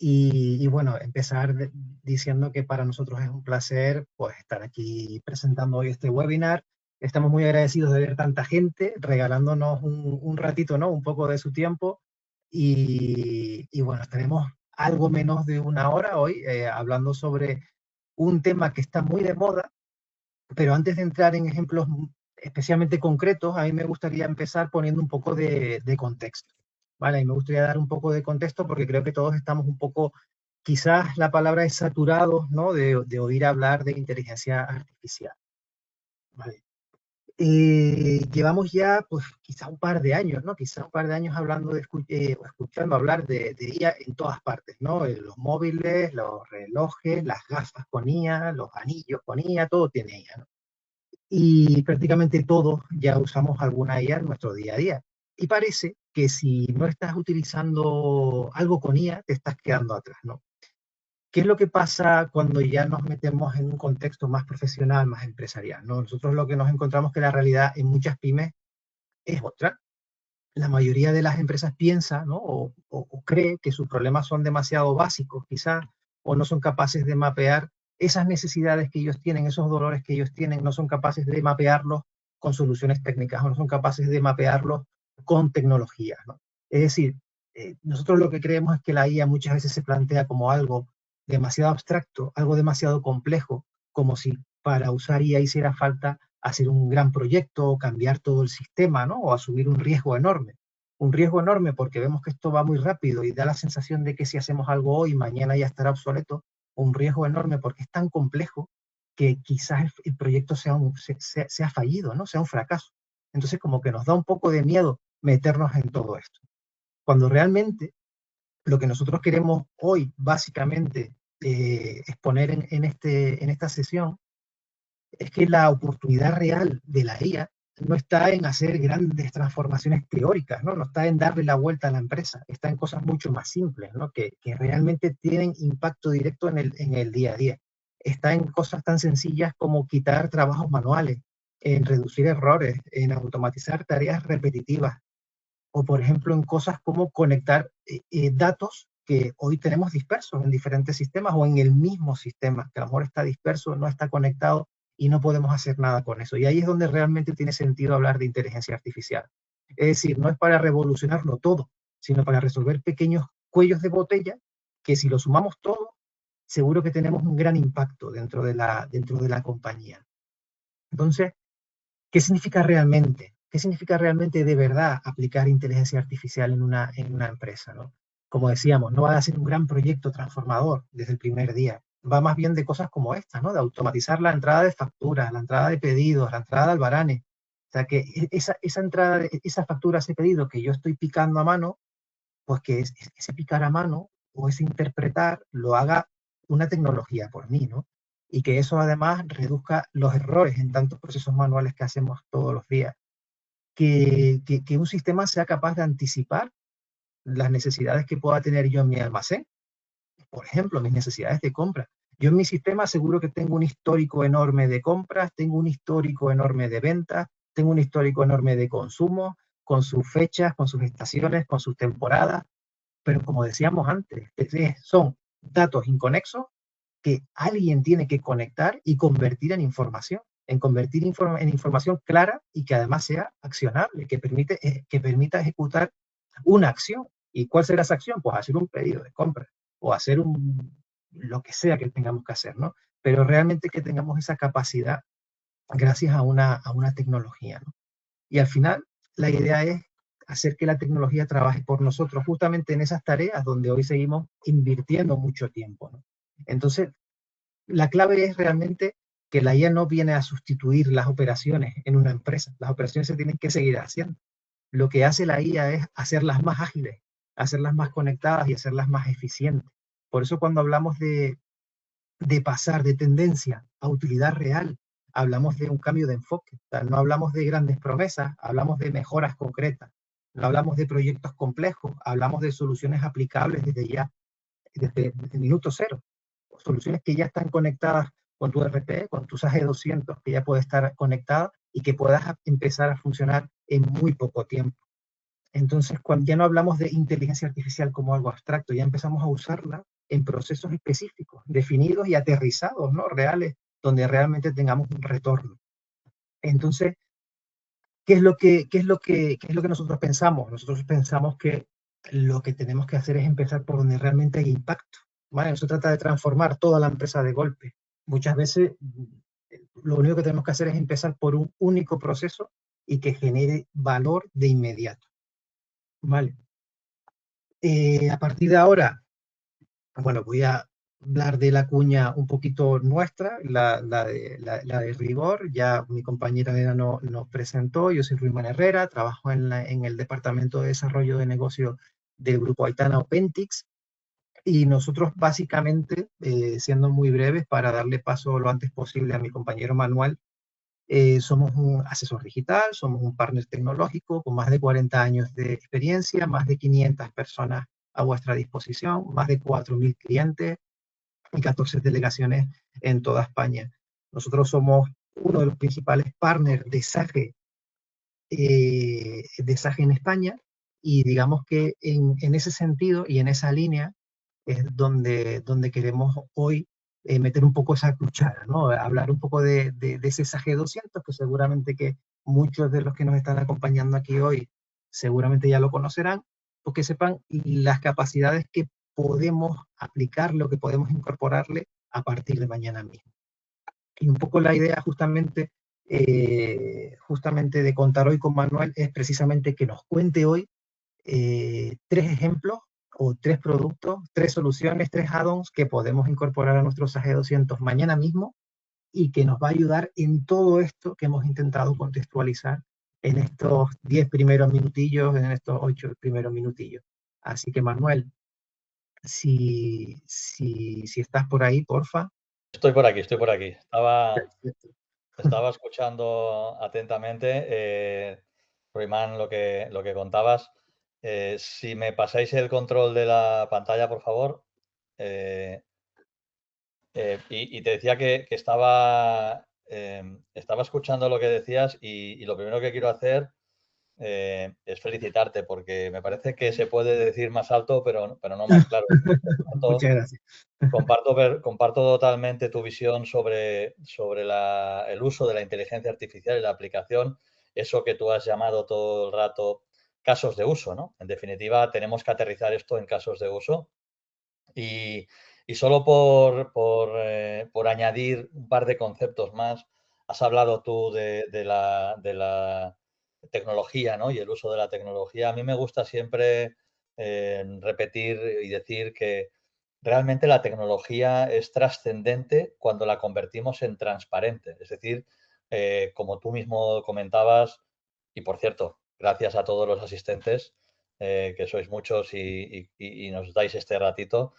Y bueno, empezar diciendo que para nosotros es un placer pues estar aquí presentando hoy este webinar. Estamos muy agradecidos de ver tanta gente regalándonos un ratito, ¿no? Un poco de su tiempo. Y bueno, estaremos algo menos de una hora hoy hablando sobre un tema que está muy de moda, pero antes de entrar en ejemplos especialmente concretos, a mí me gustaría empezar poniendo un poco de contexto, ¿vale? Y me gustaría dar un poco de contexto porque creo que todos estamos un poco, quizás la palabra es saturados, ¿no? De oír hablar de inteligencia artificial, ¿vale? Llevamos ya, pues, quizá un par de años, ¿no? Quizá un par de años hablando o escuchando hablar de IA en todas partes, ¿no? Los móviles, los relojes, las gafas con IA, los anillos con IA, todo tiene IA, ¿no? Y prácticamente todos ya usamos alguna IA en nuestro día a día. Y parece que si no estás utilizando algo con IA, te estás quedando atrás, ¿no? ¿Qué es lo que pasa cuando ya nos metemos en un contexto más profesional, más empresarial, ¿no? Nosotros lo que nos encontramos que la realidad en muchas pymes es otra. La mayoría de las empresas piensa, ¿no? O cree que sus problemas son demasiado básicos, quizás, o no son capaces de mapear esas necesidades que ellos tienen, esos dolores que ellos tienen, no son capaces de mapearlos con soluciones técnicas, o no son capaces de mapearlos con tecnologías, ¿no? Es decir, nosotros lo que creemos es que la IA muchas veces se plantea como algo demasiado abstracto, algo demasiado complejo, como si para usar IA hiciera falta hacer un gran proyecto o cambiar todo el sistema, ¿no? O asumir un riesgo enorme. Un riesgo enorme porque vemos que esto va muy rápido y da la sensación de que si hacemos algo hoy, mañana ya estará obsoleto. Un riesgo enorme porque es tan complejo que quizás el proyecto sea fallido, ¿no? Sea un fracaso. Entonces como que nos da un poco de miedo meternos en todo esto. Cuando realmente lo que nosotros queremos hoy, básicamente, exponer en esta sesión, es que la oportunidad real de la IA no está en hacer grandes transformaciones teóricas, ¿no? No está en darle la vuelta a la empresa, está en cosas mucho más simples, ¿no? Que realmente tienen impacto directo en el día a día. Está en cosas tan sencillas como quitar trabajos manuales, en reducir errores, en automatizar tareas repetitivas, o por ejemplo en cosas como conectar datos que hoy tenemos dispersos en diferentes sistemas o en el mismo sistema, que a lo mejor está disperso, no está conectado y no podemos hacer nada con eso. Y ahí es donde realmente tiene sentido hablar de inteligencia artificial. Es decir, no es para revolucionarlo todo, sino para resolver pequeños cuellos de botella que si lo sumamos todo, seguro que tenemos un gran impacto dentro de la compañía. Entonces, ¿qué significa realmente? ¿Qué significa realmente de verdad aplicar inteligencia artificial en una empresa, ¿no? Como decíamos, no va a ser un gran proyecto transformador desde el primer día. Va más bien de cosas como esta, ¿no? De automatizar la entrada de facturas, la entrada de pedidos, la entrada de albaranes. O sea, que esa entrada, esa factura, ese pedido que yo estoy picando a mano, pues que ese picar a mano o ese interpretar lo haga una tecnología por mí, ¿no? Y que eso además reduzca los errores en tantos procesos manuales que hacemos todos los días. Que un sistema sea capaz de anticipar las necesidades que pueda tener yo en mi almacén. Por ejemplo, mis necesidades de compra. Yo en mi sistema seguro que tengo un histórico enorme de compras, tengo un histórico enorme de ventas, tengo un histórico enorme de consumo, con sus fechas, con sus estaciones, con sus temporadas, pero como decíamos antes, son datos inconexos que alguien tiene que conectar y convertir en información, en convertir en información clara y que además sea accionable, que permita ejecutar una acción. ¿Y cuál será esa acción? Pues hacer un pedido de compra o hacer lo que sea que tengamos que hacer, ¿no? Pero realmente que tengamos esa capacidad gracias a una tecnología, ¿no? Y al final, la idea es hacer que la tecnología trabaje por nosotros, justamente en esas tareas donde hoy seguimos invirtiendo mucho tiempo, ¿no? Entonces, la clave es realmente que la IA no viene a sustituir las operaciones en una empresa. Las operaciones se tienen que seguir haciendo. Lo que hace la IA es hacerlas más ágiles, hacerlas más conectadas y hacerlas más eficientes. Por eso cuando hablamos de pasar de tendencia a utilidad real, hablamos de un cambio de enfoque. O sea, no hablamos de grandes promesas, hablamos de mejoras concretas. No hablamos de proyectos complejos, hablamos de soluciones aplicables desde ya, desde el minuto cero. Soluciones que ya están conectadas con tu RP, con tu SAG 200, que ya puede estar conectada y que puedas empezar a funcionar en muy poco tiempo. Entonces, cuando ya no hablamos de inteligencia artificial como algo abstracto, ya empezamos a usarla en procesos específicos, definidos y aterrizados, ¿no? Reales, donde realmente tengamos un retorno. Entonces, ¿qué es lo que nosotros pensamos? Nosotros pensamos que lo que tenemos que hacer es empezar por donde realmente hay impacto, ¿vale? No se trata de transformar toda la empresa de golpe. Muchas veces lo único que tenemos que hacer es empezar por un único proceso y que genere valor de inmediato, ¿vale? A partir de ahora, bueno, voy a hablar de la cuña un poquito nuestra, la de rigor. Ya mi compañera Elena nos presentó. Yo soy Ruimán Herrera, trabajo en el Departamento de Desarrollo de Negocio del Grupo Aitana Opentix. Y nosotros básicamente, siendo muy breves, para darle paso lo antes posible a mi compañero Manuel, somos un asesor digital, somos un partner tecnológico con más de 40 años de experiencia, más de 500 personas a vuestra disposición, más de 4.000 clientes y 14 delegaciones en toda España. Nosotros somos uno de los principales partners de SAGE en España, y digamos que en ese sentido y en esa línea es donde queremos hoy meter un poco esa cuchara, ¿no? Hablar un poco de ese SAGE 200, que seguramente que muchos de los que nos están acompañando aquí hoy seguramente ya lo conocerán, porque sepan las capacidades que podemos aplicarle o que podemos incorporarle a partir de mañana mismo. Y un poco la idea justamente de contar hoy con Manuel es precisamente que nos cuente hoy tres ejemplos o tres productos, tres soluciones, tres add-ons que podemos incorporar a nuestro SAGE 200 mañana mismo y que nos va a ayudar en todo esto que hemos intentado contextualizar en estos 10 primeros minutillos, en estos 8 primeros minutillos. Así que Manuel, si estás por ahí, porfa. Estoy por aquí, estoy por aquí. Perfecto. Estaba escuchando atentamente, Roimán, lo que contabas. Si me pasáis el control de la pantalla, por favor. Eh, y te decía que estaba escuchando lo que decías y lo primero que quiero hacer es felicitarte porque me parece que se puede decir más alto, pero no más claro. Muchas gracias. Comparto totalmente tu visión sobre el uso de la inteligencia artificial y la aplicación, eso que tú has llamado todo el rato casos de uso, ¿no? En definitiva, tenemos que aterrizar esto en casos de uso. Y, y solo por añadir un par de conceptos más, has hablado tú de la tecnología, ¿no? Y el uso de la tecnología. A mí me gusta siempre repetir y decir que realmente la tecnología es trascendente cuando la convertimos en transparente. Es decir, como tú mismo comentabas, y por cierto, gracias a todos los asistentes, que sois muchos y nos dais este ratito,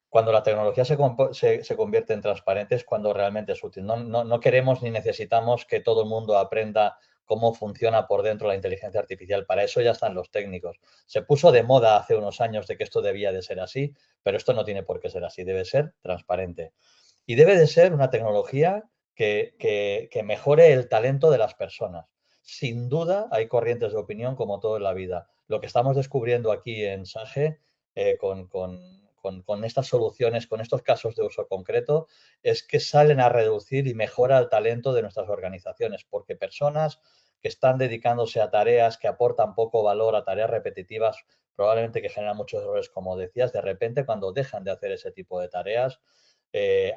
cuando la tecnología se convierte en transparente es cuando realmente es útil. No queremos ni necesitamos que todo el mundo aprenda cómo funciona por dentro la inteligencia artificial. Para eso ya están los técnicos. Se puso de moda hace unos años de que esto debía de ser así, pero esto no tiene por qué ser así. Debe ser transparente. Y debe de ser una tecnología que mejore el talento de las personas. Sin duda hay corrientes de opinión como todo en la vida. Lo que estamos descubriendo aquí en SAGE con estas soluciones, con estos casos de uso concreto, es que salen a reducir y mejora el talento de nuestras organizaciones, porque personas que están dedicándose a tareas que aportan poco valor, a tareas repetitivas, probablemente que generan muchos errores, como decías, de repente cuando dejan de hacer ese tipo de tareas,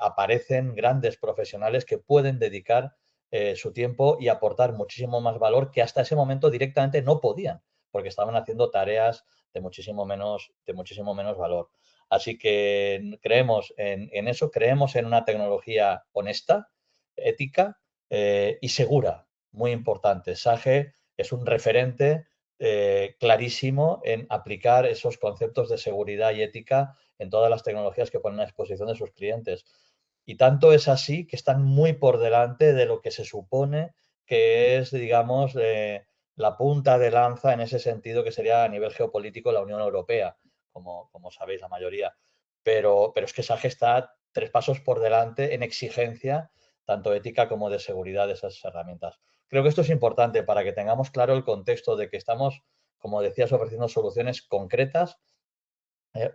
aparecen grandes profesionales que pueden dedicar su tiempo y aportar muchísimo más valor que hasta ese momento directamente no podían, porque estaban haciendo tareas de muchísimo menos valor. Así que creemos en eso, creemos en una tecnología honesta, ética y segura, muy importante. SAGE es un referente clarísimo en aplicar esos conceptos de seguridad y ética en todas las tecnologías que ponen a disposición de sus clientes. Y tanto es así que están muy por delante de lo que se supone que es, digamos, la punta de lanza en ese sentido que sería a nivel geopolítico la Unión Europea, como sabéis la mayoría. Pero es que SAGE está 3 pasos por delante en exigencia, tanto ética como de seguridad de esas herramientas. Creo que esto es importante para que tengamos claro el contexto de que estamos, como decías, ofreciendo soluciones concretas,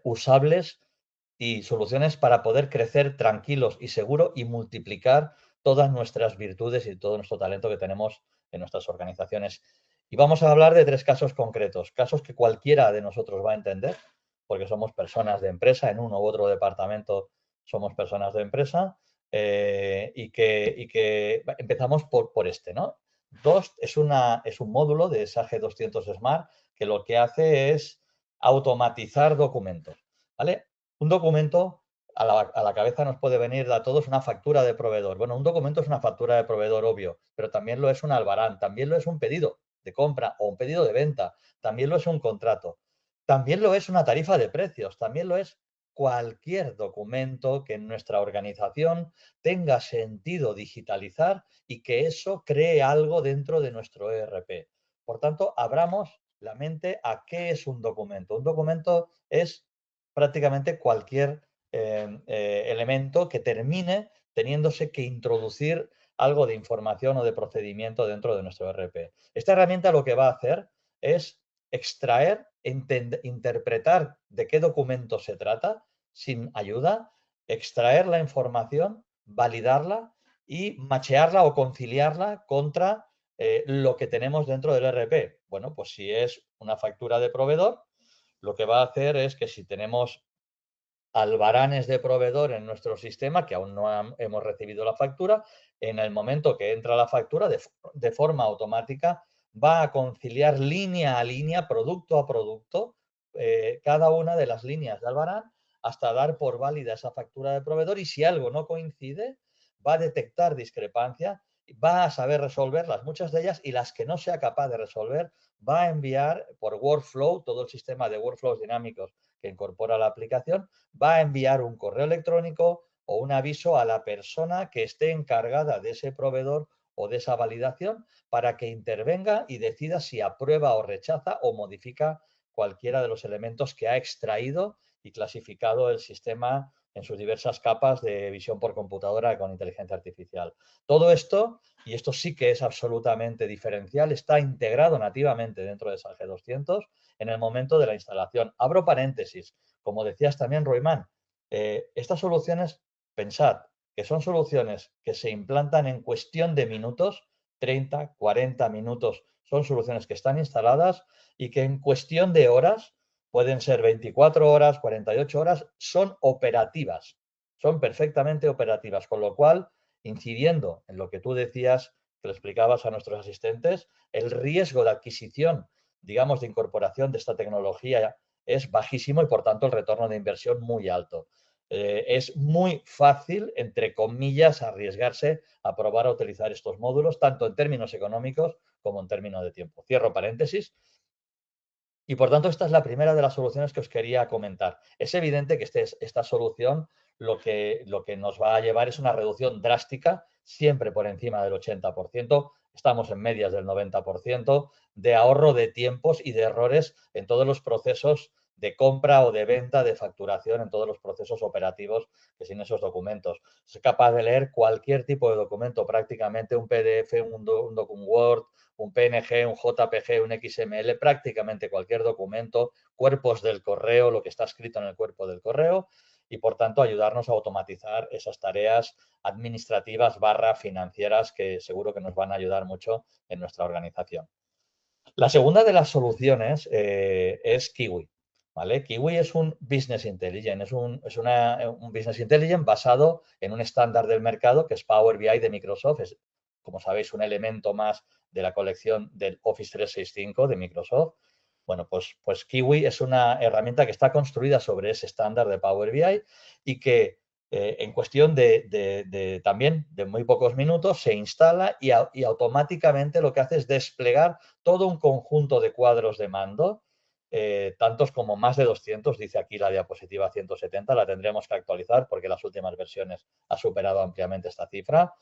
usables y soluciones para poder crecer tranquilos y seguro y multiplicar todas nuestras virtudes y todo nuestro talento que tenemos en nuestras organizaciones. Y vamos a hablar de 3 casos concretos, casos que cualquiera de nosotros va a entender, porque somos personas de empresa, en uno u otro departamento somos personas de empresa, y que empezamos por este, ¿no? DOST es un módulo de SAGE 200 Smart que lo que hace es automatizar documentos, ¿vale? Un documento, a la cabeza nos puede venir a todos una factura de proveedor. Bueno, un documento es una factura de proveedor, obvio, pero también lo es un albarán, también lo es un pedido de compra o un pedido de venta, también lo es un contrato, también lo es una tarifa de precios, también lo es cualquier documento que en nuestra organización tenga sentido digitalizar y que eso cree algo dentro de nuestro ERP. Por tanto, abramos la mente a qué es un documento. Un documento es prácticamente cualquier elemento que termine teniéndose que introducir algo de información o de procedimiento dentro de nuestro ERP. Esta herramienta lo que va a hacer es extraer, interpretar de qué documento se trata sin ayuda, extraer la información, validarla y machearla o conciliarla contra lo que tenemos dentro del ERP. Bueno, pues si es una factura de proveedor, lo que va a hacer es que si tenemos albaranes de proveedor en nuestro sistema, que aún no hemos recibido la factura, en el momento que entra la factura, de forma automática, va a conciliar línea a línea, producto a producto, cada una de las líneas de albarán hasta dar por válida esa factura de proveedor y si algo no coincide, va a detectar discrepancia, va a saber resolverlas, muchas de ellas, y las que no sea capaz de resolver, va a enviar por workflow, todo el sistema de workflows dinámicos que incorpora la aplicación, va a enviar un correo electrónico o un aviso a la persona que esté encargada de ese proveedor o de esa validación para que intervenga y decida si aprueba o rechaza o modifica cualquiera de los elementos que ha extraído y clasificado el sistema en sus diversas capas de visión por computadora con inteligencia artificial. Todo esto, y esto sí que es absolutamente diferencial, está integrado nativamente dentro de SAGE 200 en el momento de la instalación. Abro paréntesis. Como decías también, Roimán, estas soluciones, pensad que son soluciones que se implantan en cuestión de minutos, 30, 40 minutos, son soluciones que están instaladas y que en cuestión de horas, pueden ser 24 horas, 48 horas, son operativas, son perfectamente operativas, con lo cual, incidiendo en lo que tú decías, que le explicabas a nuestros asistentes, el riesgo de adquisición, digamos, de incorporación de esta tecnología es bajísimo y por tanto el retorno de inversión muy alto. Es muy fácil, entre comillas, arriesgarse a probar a utilizar estos módulos, tanto en términos económicos como en términos de tiempo. Cierro paréntesis. Y por tanto, esta es la primera de las soluciones que os quería comentar. Es evidente que esta solución lo que nos va a llevar es una reducción drástica, siempre por encima del 80%, estamos en medias del 90%, de ahorro de tiempos y de errores en todos los procesos de compra o de venta, de facturación, en todos los procesos operativos que sin esos documentos. Es capaz de leer cualquier tipo de documento, prácticamente un PDF, un Word, un PNG, un JPG, un XML, prácticamente cualquier documento, cuerpos del correo, lo que está escrito en el cuerpo del correo y, por tanto, ayudarnos a automatizar esas tareas administrativas / financieras que seguro que nos van a ayudar mucho en nuestra organización. La segunda de las soluciones es Kiwi. ¿Vale? Kiwi es un Business Intelligence, es un Business Intelligence basado en un estándar del mercado que es Power BI de Microsoft. Es, como sabéis, un elemento más de la colección del Office 365 de Microsoft. Bueno, pues Kiwi es una herramienta que está construida sobre ese estándar de Power BI y que en cuestión también de muy pocos minutos se instala y automáticamente lo que hace es desplegar todo un conjunto de cuadros de mando, tantos como más de 200, dice aquí la diapositiva 170, la tendremos que actualizar porque las últimas versiones ha superado ampliamente esta cifra.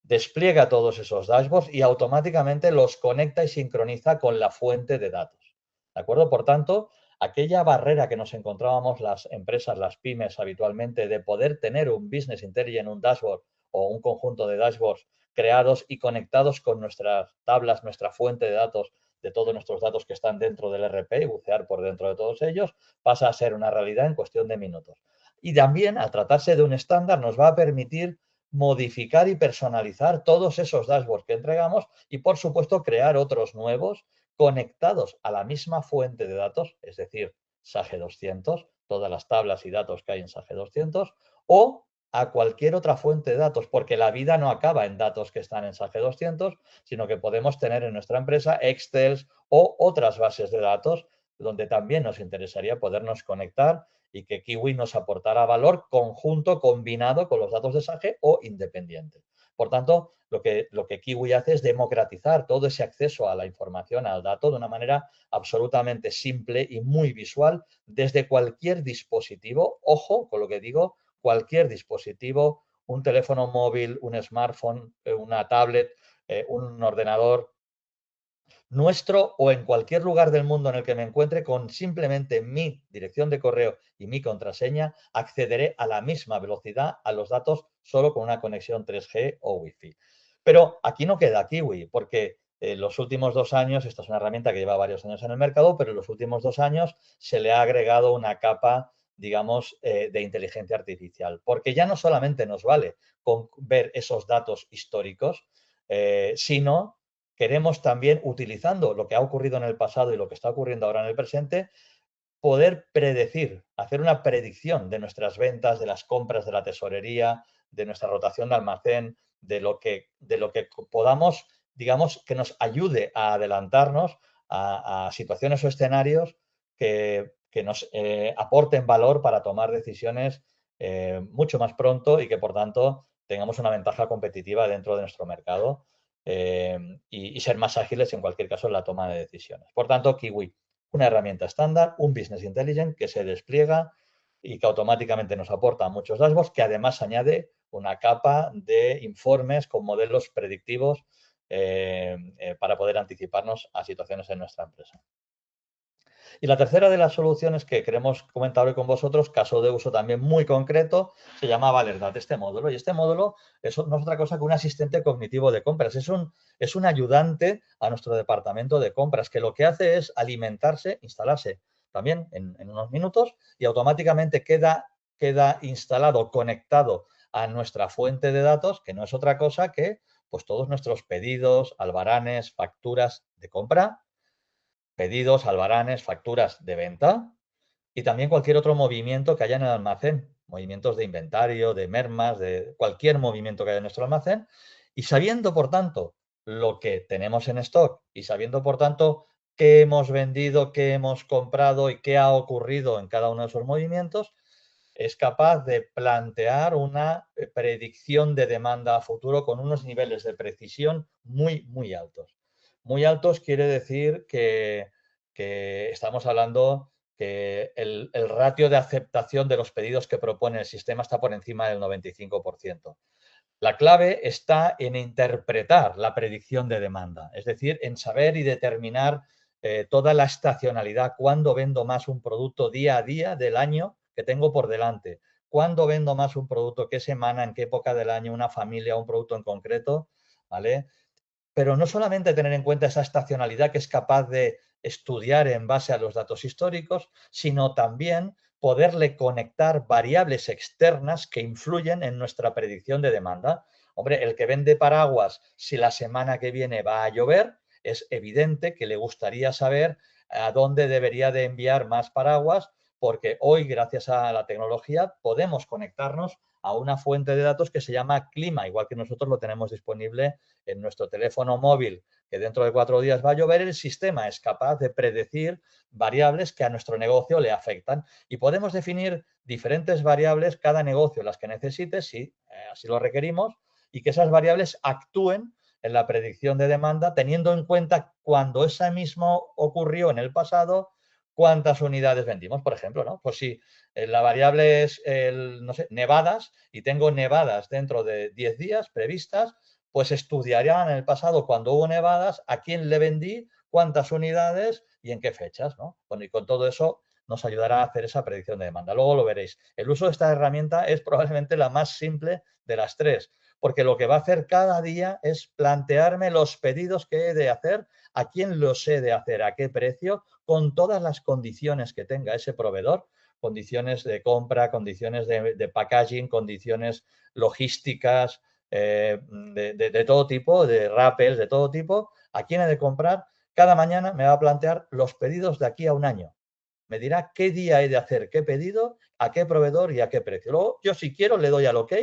Despliega todos esos dashboards y automáticamente los conecta y sincroniza con la fuente de datos. ¿De acuerdo? Por tanto, aquella barrera que nos encontrábamos las empresas, las pymes habitualmente, de poder tener un Business Intelligence, un dashboard o un conjunto de dashboards creados y conectados con nuestras tablas, nuestra fuente de datos, de todos nuestros datos que están dentro del ERP y bucear por dentro de todos ellos, pasa a ser una realidad en cuestión de minutos. Y también, al tratarse de un estándar, nos va a permitir modificar y personalizar todos esos dashboards que entregamos y, por supuesto, crear otros nuevos conectados a la misma fuente de datos, es decir, SAGE 200, todas las tablas y datos que hay en SAGE 200, o a cualquier otra fuente de datos, porque la vida no acaba en datos que están en SAGE 200, sino que podemos tener en nuestra empresa Excel o otras bases de datos donde también nos interesaría podernos conectar y que Kiwi nos aportara valor conjunto, combinado con los datos de SAGE o independiente. Por tanto, lo que Kiwi hace es democratizar todo ese acceso a la información, al dato, de una manera absolutamente simple y muy visual desde cualquier dispositivo. Ojo con lo que digo, cualquier dispositivo, un teléfono móvil, un smartphone, una tablet, un ordenador nuestro o en cualquier lugar del mundo en el que me encuentre, con simplemente mi dirección de correo y mi contraseña, accederé a la misma velocidad a los datos solo con una conexión 3G o Wi-Fi. Pero aquí no queda Kiwi, porque en los últimos 2 años, esta es una herramienta que lleva varios años en el mercado, pero en los últimos 2 años se le ha agregado una capa, digamos, de inteligencia artificial, porque ya no solamente nos vale con ver esos datos históricos, sino queremos también, utilizando lo que ha ocurrido en el pasado y lo que está ocurriendo ahora en el presente, poder predecir, hacer una predicción de nuestras ventas, de las compras de la tesorería, de nuestra rotación de almacén, de lo que podamos, digamos, que nos ayude a adelantarnos a situaciones o escenarios que nos aporten valor para tomar decisiones mucho más pronto y que, por tanto, tengamos una ventaja competitiva dentro de nuestro mercado y ser más ágiles en cualquier caso en la toma de decisiones. Por tanto, Kiwi, una herramienta estándar, un Business Intelligence que se despliega y que automáticamente nos aporta muchos dashboards, que además añade una capa de informes con modelos predictivos para poder anticiparnos a situaciones en nuestra empresa. Y la tercera de las soluciones que queremos comentar hoy con vosotros, caso de uso también muy concreto, se llama Valerdad, este módulo. Y este módulo no es otra cosa que un asistente cognitivo de compras. Es un ayudante a nuestro departamento de compras que lo que hace es alimentarse, instalarse también en unos minutos y automáticamente queda instalado, conectado a nuestra fuente de datos, que no es otra cosa que pues, todos nuestros pedidos, albaranes, facturas de compra, pedidos, albaranes, facturas de venta y también cualquier otro movimiento que haya en el almacén, movimientos de inventario, de mermas, de cualquier movimiento que haya en nuestro almacén. Y sabiendo, por tanto, lo que tenemos en stock y sabiendo, por tanto, qué hemos vendido, qué hemos comprado y qué ha ocurrido en cada uno de esos movimientos, es capaz de plantear una predicción de demanda a futuro con unos niveles de precisión muy, muy altos. Muy altos quiere decir que estamos hablando que el ratio de aceptación de los pedidos que propone el sistema está por encima del 95%. La clave está en interpretar la predicción de demanda, es decir, en saber y determinar toda la estacionalidad, cuándo vendo más un producto día a día del año que tengo por delante, cuándo vendo más un producto, qué semana, en qué época del año, una familia, un producto en concreto, ¿vale? Pero no solamente tener en cuenta esa estacionalidad que es capaz de estudiar en base a los datos históricos, sino también poderle conectar variables externas que influyen en nuestra predicción de demanda. Hombre, el que vende paraguas, si la semana que viene va a llover, es evidente que le gustaría saber a dónde debería de enviar más paraguas, porque hoy, gracias a la tecnología, podemos conectarnos a una fuente de datos que se llama clima, igual que nosotros lo tenemos disponible en nuestro teléfono móvil, que dentro de 4 días va a llover. El sistema es capaz de predecir variables que a nuestro negocio le afectan y podemos definir diferentes variables, cada negocio las que necesite, si así lo requerimos, y que esas variables actúen en la predicción de demanda, teniendo en cuenta cuando esa mismo ocurrió en el pasado, cuántas unidades vendimos, por ejemplo, ¿no? Pues si la variable es, no sé, nevadas, y tengo nevadas dentro de 10 días previstas, pues estudiarían en el pasado, cuando hubo nevadas, a quién le vendí, cuántas unidades y en qué fechas, ¿no? Bueno, y con todo eso nos ayudará a hacer esa predicción de demanda. Luego lo veréis. El uso de esta herramienta es probablemente la más simple de las tres, porque lo que va a hacer cada día es plantearme los pedidos que he de hacer, a quién los he de hacer, a qué precio, con todas las condiciones que tenga ese proveedor, condiciones de compra, condiciones de packaging, condiciones logísticas, de todo tipo, de rappels, de todo tipo, a quién he de comprar. Cada mañana me va a plantear los pedidos de aquí a un año. Me dirá qué día he de hacer qué pedido, a qué proveedor y a qué precio. Luego, yo si quiero le doy al OK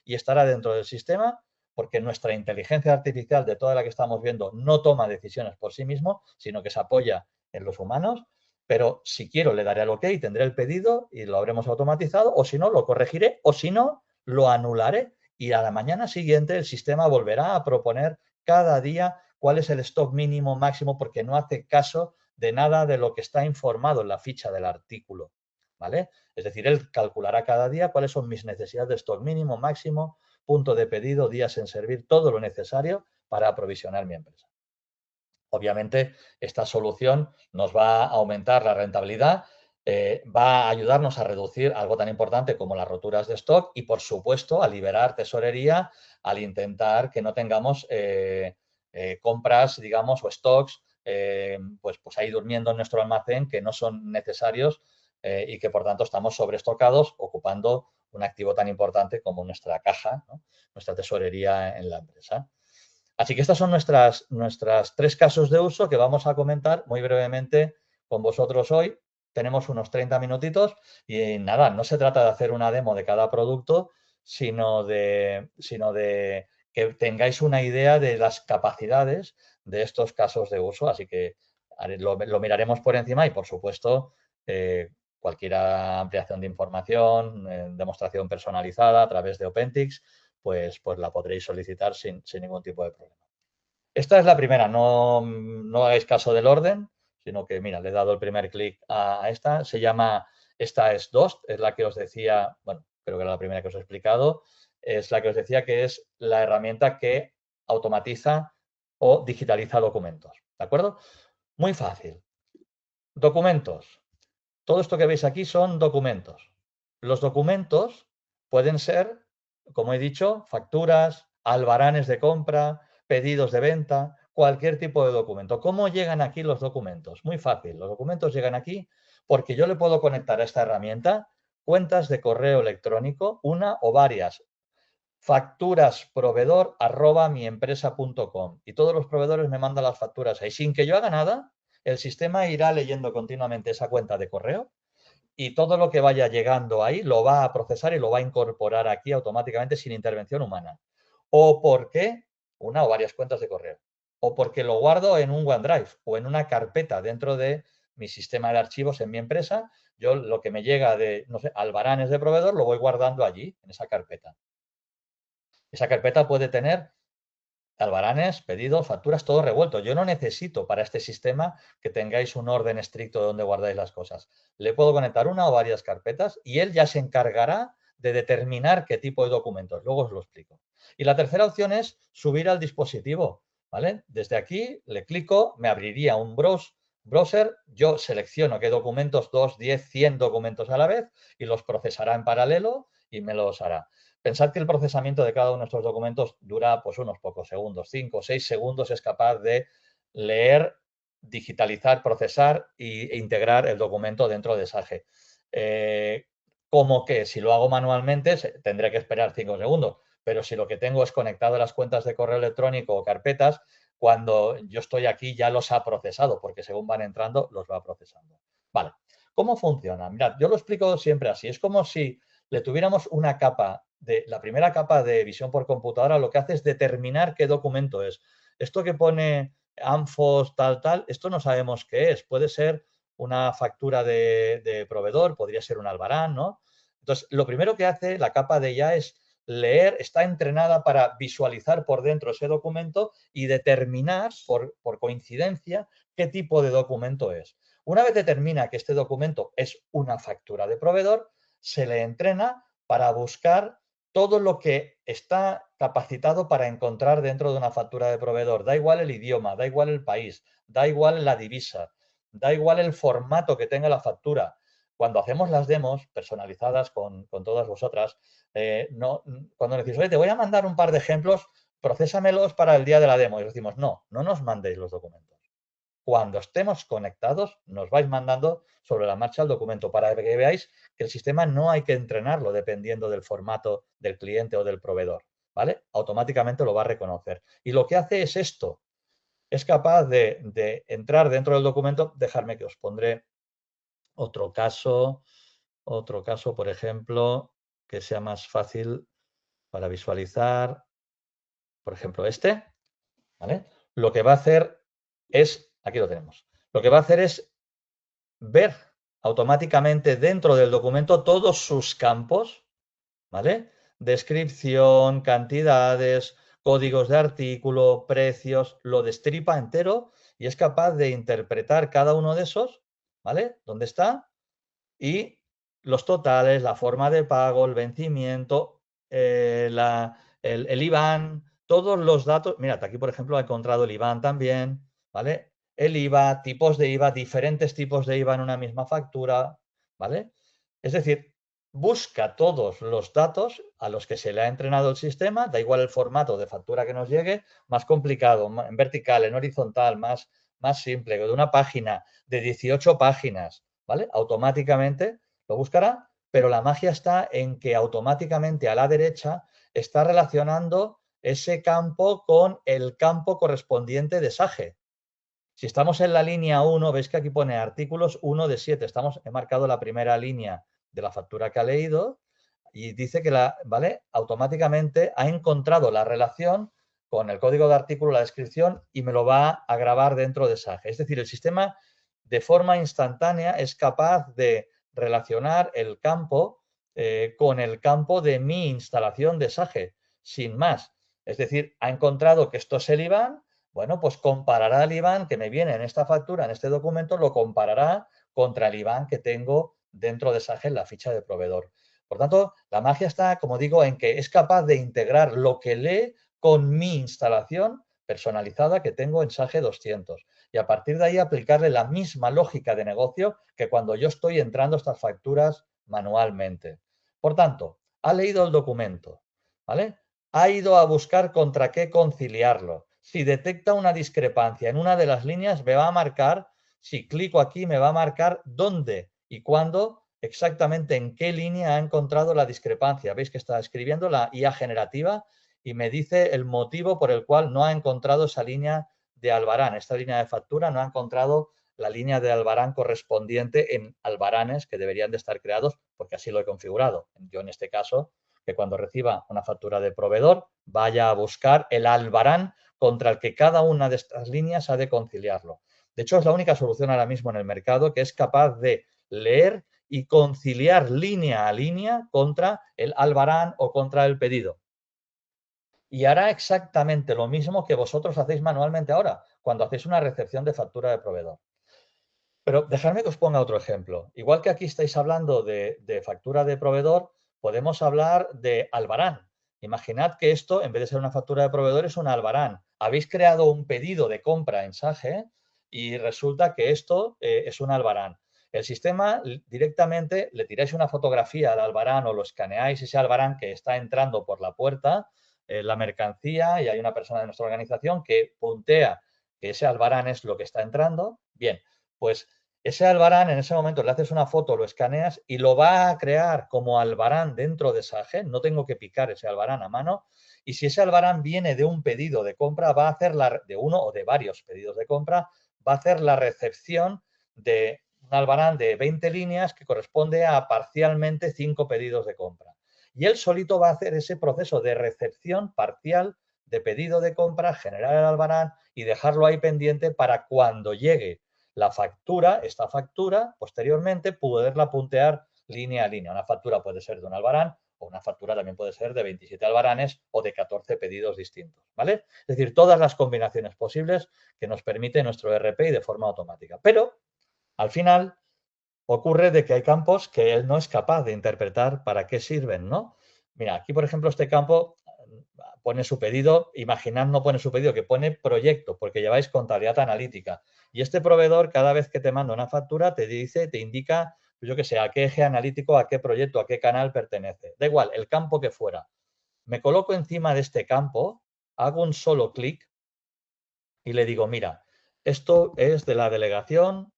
y estará dentro del sistema, porque nuestra inteligencia artificial, de toda la que estamos viendo, no toma decisiones por sí mismo, sino que se apoya en los humanos. Pero si quiero le daré al OK, tendré el pedido y lo habremos automatizado, o si no, lo corregiré, o si no, lo anularé. Y a la mañana siguiente el sistema volverá a proponer cada día cuál es el stock mínimo máximo, porque no hace caso de nada de lo que está informado en la ficha del artículo, ¿vale? Es decir, él calculará cada día cuáles son mis necesidades de stock mínimo, máximo, punto de pedido, días en servir, todo lo necesario para aprovisionar mi empresa. Obviamente, esta solución nos va a aumentar la rentabilidad, va a ayudarnos a reducir algo tan importante como las roturas de stock y, por supuesto, a liberar tesorería al intentar que no tengamos compras, digamos, o stocks pues ahí durmiendo en nuestro almacén que no son necesarios y que, por tanto, estamos sobreestocados ocupando un activo tan importante como nuestra caja, ¿no? Nuestra tesorería en la empresa. Así que estas son nuestras 3 casos de uso que vamos a comentar muy brevemente con vosotros hoy. Tenemos unos 30 minutitos y nada, no se trata de hacer una demo de cada producto, sino de que tengáis una idea de las capacidades de estos casos de uso. Así que lo miraremos por encima y, por supuesto, cualquier ampliación de información, demostración personalizada a través de OpenTix, pues la podréis solicitar sin ningún tipo de problema. Esta es la primera, no hagáis caso del orden, sino que, mira, le he dado el primer clic a esta, esta es Dost, es la que os decía, bueno, creo que era la primera que os he explicado, es la que os decía que es la herramienta que automatiza o digitaliza documentos, ¿de acuerdo? Muy fácil. Documentos. Todo esto que veis aquí son documentos. Los documentos pueden ser, como he dicho, facturas, albaranes de compra, pedidos de venta, cualquier tipo de documento. ¿Cómo llegan aquí los documentos? Muy fácil. Los documentos llegan aquí porque yo le puedo conectar a esta herramienta cuentas de correo electrónico, una o varias. Facturasproveedor@miempresa.com y todos los proveedores me mandan las facturas ahí. Sin que yo haga nada, el sistema irá leyendo continuamente esa cuenta de correo y todo lo que vaya llegando ahí lo va a procesar y lo va a incorporar aquí automáticamente sin intervención humana. O porque una o varias cuentas de correo. O porque lo guardo en un OneDrive o en una carpeta dentro de mi sistema de archivos en mi empresa. Yo lo que me llega de, no sé, albaranes de proveedor lo voy guardando allí, en esa carpeta. Esa carpeta puede tener albaranes, pedidos, facturas, todo revuelto. Yo no necesito para este sistema que tengáis un orden estricto de donde guardáis las cosas. Le puedo conectar una o varias carpetas y él ya se encargará de determinar qué tipo de documentos. Luego os lo explico. Y la tercera opción es subir al dispositivo, ¿vale? Desde aquí le clico, me abriría un browser, yo selecciono qué documentos, 2, 10, 100 documentos a la vez y los procesará en paralelo y me los hará. Pensad que el procesamiento de cada uno de estos documentos dura pues unos pocos segundos, 5 o 6 segundos es capaz de leer, digitalizar, procesar e integrar el documento dentro de SAGE. Como que si lo hago manualmente tendré que esperar 5 segundos, pero si lo que tengo es conectado a las cuentas de correo electrónico o carpetas, cuando yo estoy aquí ya los ha procesado, porque según van entrando los va procesando. Vale, ¿cómo funciona? Mirad, yo lo explico siempre así, es como si le tuviéramos una capa la primera capa de visión por computadora, lo que hace es determinar qué documento es. Esto que pone ANFOS, tal, esto no sabemos qué es. Puede ser una factura de proveedor, podría ser un albarán, ¿no? Entonces, lo primero que hace la capa de IA es leer, está entrenada para visualizar por dentro ese documento y determinar, por coincidencia, qué tipo de documento es. Una vez determina que este documento es una factura de proveedor, se le entrena para buscar todo lo que está capacitado para encontrar dentro de una factura de proveedor. Da igual el idioma, da igual el país, da igual la divisa, da igual el formato que tenga la factura. Cuando hacemos las demos personalizadas con todas vosotras, cuando decís, oye, te voy a mandar un par de ejemplos, procésamelos para el día de la demo. Y decimos, no nos mandéis los documentos. cuando estemos conectados, nos vais mandando sobre la marcha el documento para que veáis que el sistema no hay que entrenarlo dependiendo del formato del cliente o del proveedor, ¿vale? Automáticamente lo va a reconocer. Y lo que hace es esto. Es capaz de entrar dentro del documento. Dejadme que os pondré otro caso, por ejemplo, que sea más fácil para visualizar. Por ejemplo, este, ¿vale? Lo que va a hacer es, aquí lo tenemos, lo que va a hacer es ver automáticamente dentro del documento todos sus campos, ¿vale? Descripción, cantidades, códigos de artículo, precios, lo destripa entero y es capaz de interpretar cada uno de esos, ¿vale? ¿Dónde está? Y los totales, la forma de pago, el vencimiento, el IBAN, todos los datos. Mirad, aquí por ejemplo ha encontrado el IBAN también, ¿vale? El IVA, tipos de IVA, diferentes tipos de IVA en una misma factura, ¿vale? Es decir, busca todos los datos a los que se le ha entrenado el sistema, da igual el formato de factura que nos llegue, más complicado, en vertical, en horizontal, más simple, de una página, de 18 páginas, ¿vale? Automáticamente lo buscará, pero la magia está en que automáticamente a la derecha está relacionando ese campo con el campo correspondiente de SAGE. Si estamos en la línea 1, veis que aquí pone artículos 1 de 7. He marcado la primera línea de la factura que ha leído y dice que ¿vale? Automáticamente ha encontrado la relación con el código de artículo, la descripción y me lo va a grabar dentro de SAGE. Es decir, el sistema de forma instantánea es capaz de relacionar el campo con el campo de mi instalación de SAGE, sin más. Es decir, ha encontrado que esto es el IBAN. Bueno, pues comparará el IBAN que me viene en esta factura, en este documento, lo comparará contra el IBAN que tengo dentro de SAGE en la ficha de proveedor. Por tanto, la magia está, como digo, en que es capaz de integrar lo que lee con mi instalación personalizada que tengo en SAGE 200 y a partir de ahí aplicarle la misma lógica de negocio que cuando yo estoy entrando estas facturas manualmente. Por tanto, ha leído el documento, ¿vale? Ha ido a buscar contra qué conciliarlo. Si detecta una discrepancia en una de las líneas, me va a marcar, si clico aquí, me va a marcar dónde y cuándo, exactamente en qué línea ha encontrado la discrepancia. Veis que está escribiendo la IA generativa y me dice el motivo por el cual no ha encontrado esa línea de Albarán. Esta línea de factura no ha encontrado la línea de Albarán correspondiente en albaranes que deberían de estar creados porque así lo he configurado. Yo en este caso, que cuando reciba una factura de proveedor vaya a buscar el albarán contra el que cada una de estas líneas ha de conciliarlo. De hecho, es la única solución ahora mismo en el mercado que es capaz de leer y conciliar línea a línea contra el albarán o contra el pedido. Y hará exactamente lo mismo que vosotros hacéis manualmente ahora, cuando hacéis una recepción de factura de proveedor. Pero dejadme que os ponga otro ejemplo. Igual que aquí estáis hablando de factura de proveedor, podemos hablar de albarán. Imaginad que esto, en vez de ser una factura de proveedor, es un albarán. Habéis creado un pedido de compra en SAGE y resulta que esto es un albarán. El sistema directamente le tiráis una fotografía al albarán o lo escaneáis, ese albarán que está entrando por la puerta, la mercancía, y hay una persona de nuestra organización que puntea que ese albarán es lo que está entrando. Bien, pues ese albarán en ese momento le haces una foto, lo escaneas y lo va a crear como albarán dentro de SAGE. No tengo que picar ese albarán a mano. Y si ese albarán viene de un pedido de compra, va a hacer de uno o de varios pedidos de compra, va a hacer la recepción de un albarán de 20 líneas que corresponde a parcialmente 5 pedidos de compra. Y él solito va a hacer ese proceso de recepción parcial de pedido de compra, generar el albarán y dejarlo ahí pendiente para cuando llegue la factura, esta factura, posteriormente poderla puntear línea a línea. Una factura puede ser de un albarán o una factura también puede ser de 27 albaranes o de 14 pedidos distintos, ¿vale? Es decir, todas las combinaciones posibles que nos permite nuestro RPI de forma automática. Pero, al final, ocurre de que hay campos que él no es capaz de interpretar para qué sirven, ¿no? Mira, aquí, por ejemplo, este campo pone su pedido, imaginad no pone su pedido, que pone proyecto, porque lleváis contabilidad analítica. Y este proveedor, cada vez que te manda una factura, te dice, te indica, yo qué sé, a qué eje analítico, a qué proyecto, a qué canal pertenece. Da igual, el campo que fuera. Me coloco encima de este campo, hago un solo clic y le digo, mira, esto es de la delegación,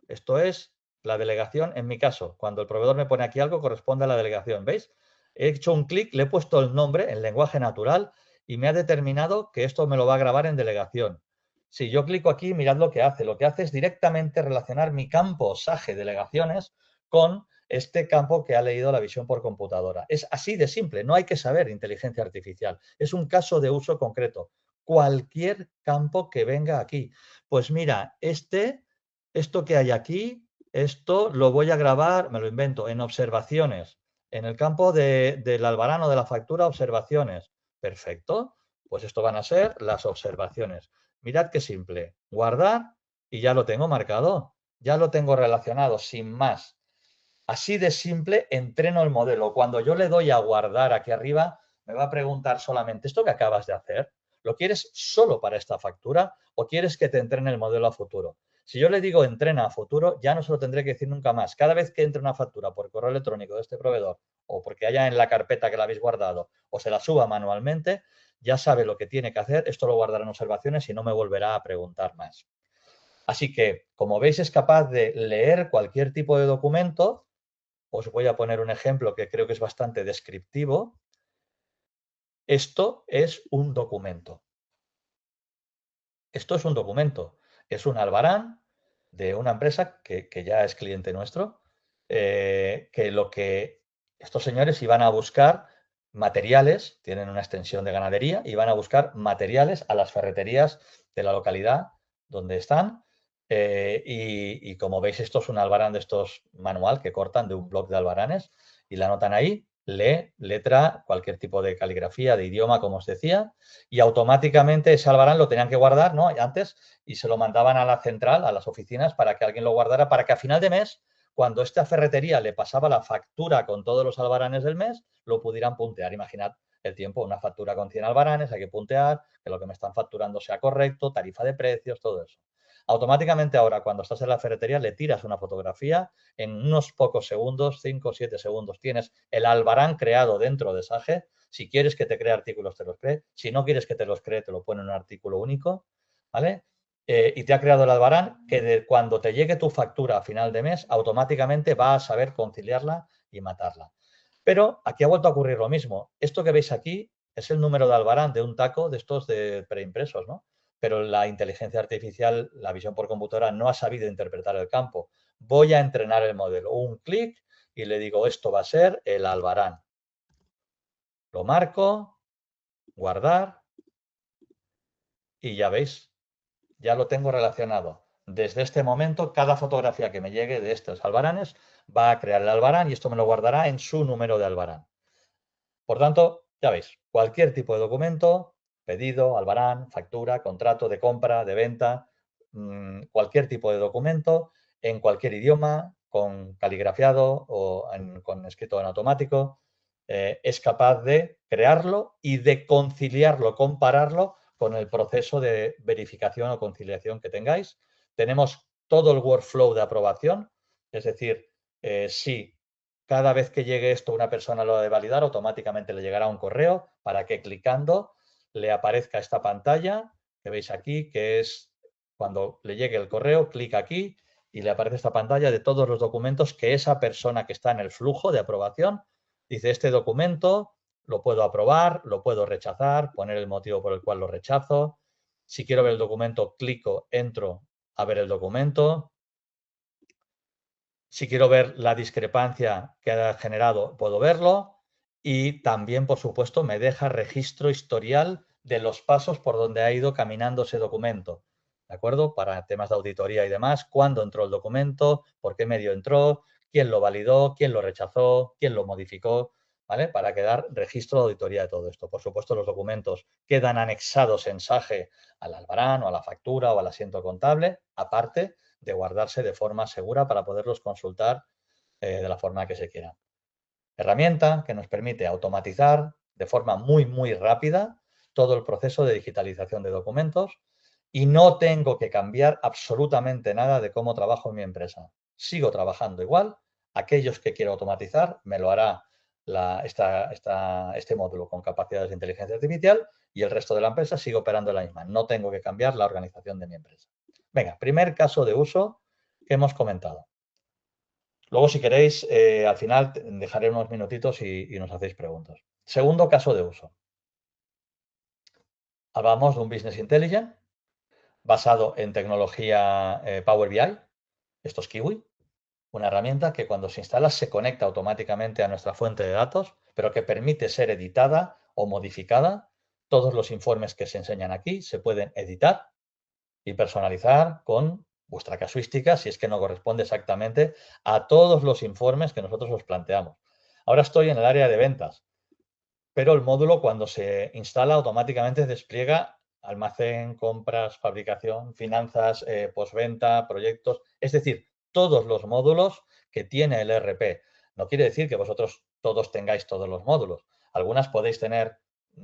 esto es la delegación, en mi caso, cuando el proveedor me pone aquí algo, corresponde a la delegación, ¿veis? He hecho un clic, le he puesto el nombre en lenguaje natural y me ha determinado que esto me lo va a grabar en delegación. Si yo clico aquí, mirad lo que hace. Lo que hace es directamente relacionar mi campo SAGE delegaciones con este campo que ha leído la visión por computadora. Es así de simple, no hay que saber inteligencia artificial. Es un caso de uso concreto. Cualquier campo que venga aquí. Pues mira, esto que hay aquí, esto lo voy a grabar, me lo invento, en observaciones. En el campo del albarán o de la factura, observaciones. Perfecto. Pues esto van a ser las observaciones. Mirad qué simple. Guardar y ya lo tengo marcado. Ya lo tengo relacionado, sin más. Así de simple entreno el modelo. Cuando yo le doy a guardar aquí arriba, me va a preguntar solamente, ¿esto que acabas de hacer, lo quieres solo para esta factura o quieres que te entrene el modelo a futuro? Si yo le digo entrena a futuro, ya no se lo tendré que decir nunca más. Cada vez que entre una factura por correo electrónico de este proveedor o porque haya en la carpeta que la habéis guardado o se la suba manualmente, ya sabe lo que tiene que hacer. Esto lo guardará en observaciones y no me volverá a preguntar más. Así que, como veis, es capaz de leer cualquier tipo de documento. Os voy a poner un ejemplo que creo que es bastante descriptivo. Esto es un documento. Esto es un documento. Es un albarán de una empresa que ya es cliente nuestro, que estos señores iban a buscar materiales, tienen una extensión de ganadería, y van a buscar materiales a las ferreterías de la localidad donde están. Y como veis, esto es un albarán de estos manual que cortan de un bloc de albaranes y la anotan ahí, lee, letra, cualquier tipo de caligrafía, de idioma, como os decía, y automáticamente ese albarán lo tenían que guardar, ¿no? Antes, y se lo mandaban a la central, a las oficinas, para que alguien lo guardara, para que a final de mes, cuando esta ferretería le pasaba la factura con todos los albaranes del mes, lo pudieran puntear. Imaginad el tiempo, una factura con 100 albaranes, hay que puntear, que lo que me están facturando sea correcto, tarifa de precios, todo eso. Automáticamente ahora, cuando estás en la ferretería, le tiras una fotografía, en unos pocos segundos, 5 o 7 segundos, tienes el albarán creado dentro de SAGE. Si quieres que te cree artículos, te los cree. Si no quieres que te los cree, te lo pone en un artículo único, ¿vale? Y te ha creado el albarán que cuando te llegue tu factura a final de mes, automáticamente va a saber conciliarla y matarla. Pero aquí ha vuelto a ocurrir lo mismo. Esto que veis aquí es el número de albarán de un taco de estos de preimpresos, ¿no? Pero la inteligencia artificial, la visión por computadora, no ha sabido interpretar el campo. Voy a entrenar el modelo. Un clic y le digo, esto va a ser el albarán. Lo marco, guardar y ya veis, ya lo tengo relacionado. Desde este momento, cada fotografía que me llegue de estos albaranes va a crear el albarán y esto me lo guardará en su número de albarán. Por tanto, ya veis, cualquier tipo de documento, pedido, albarán, factura, contrato de compra, de venta, cualquier tipo de documento, en cualquier idioma, con caligrafiado o con escrito en automático, es capaz de crearlo y de conciliarlo, compararlo con el proceso de verificación o conciliación que tengáis. Tenemos todo el workflow de aprobación, es decir, si cada vez que llegue esto una persona lo ha de validar, automáticamente le llegará un correo para que clicando le aparezca esta pantalla que veis aquí, que es cuando le llegue el correo, clic aquí y le aparece esta pantalla de todos los documentos que esa persona que está en el flujo de aprobación dice, este documento lo puedo aprobar, lo puedo rechazar, poner el motivo por el cual lo rechazo. Si quiero ver el documento, clico, entro a ver el documento. Si quiero ver la discrepancia que ha generado, puedo verlo. Y también, por supuesto, me deja registro historial de los pasos por donde ha ido caminando ese documento. ¿De acuerdo? Para temas de auditoría y demás, cuándo entró el documento, por qué medio entró, quién lo validó, quién lo rechazó, quién lo modificó, ¿vale? Para quedar registro de auditoría de todo esto. Por supuesto, los documentos quedan anexados en SAGE al albarán o a la factura o al asiento contable, aparte de guardarse de forma segura para poderlos consultar de la forma que se quiera. Herramienta que nos permite automatizar de forma muy rápida todo el proceso de digitalización de documentos y no tengo que cambiar absolutamente nada de cómo trabajo en mi empresa. Sigo trabajando igual. Aquellos que quiero automatizar me lo hará este módulo con capacidades de inteligencia artificial y el resto de la empresa sigue operando la misma. No tengo que cambiar la organización de mi empresa. Venga, primer caso de uso que hemos comentado. Luego, si queréis, al final dejaré unos minutitos y nos hacéis preguntas. Segundo caso de uso. Hablamos de un Business Intelligence basado en tecnología Power BI. Esto es Kiwi, una herramienta que cuando se instala se conecta automáticamente a nuestra fuente de datos, pero que permite ser editada o modificada. Todos los informes que se enseñan aquí se pueden editar y personalizar con vuestra casuística si es que no corresponde exactamente a todos los informes que nosotros os planteamos. Ahora estoy en el área de ventas, pero el módulo cuando se instala automáticamente despliega almacén, compras, fabricación, finanzas, postventa, proyectos, es decir, todos los módulos que tiene el ERP. No quiere decir que vosotros todos tengáis todos los módulos. Algunas podéis tener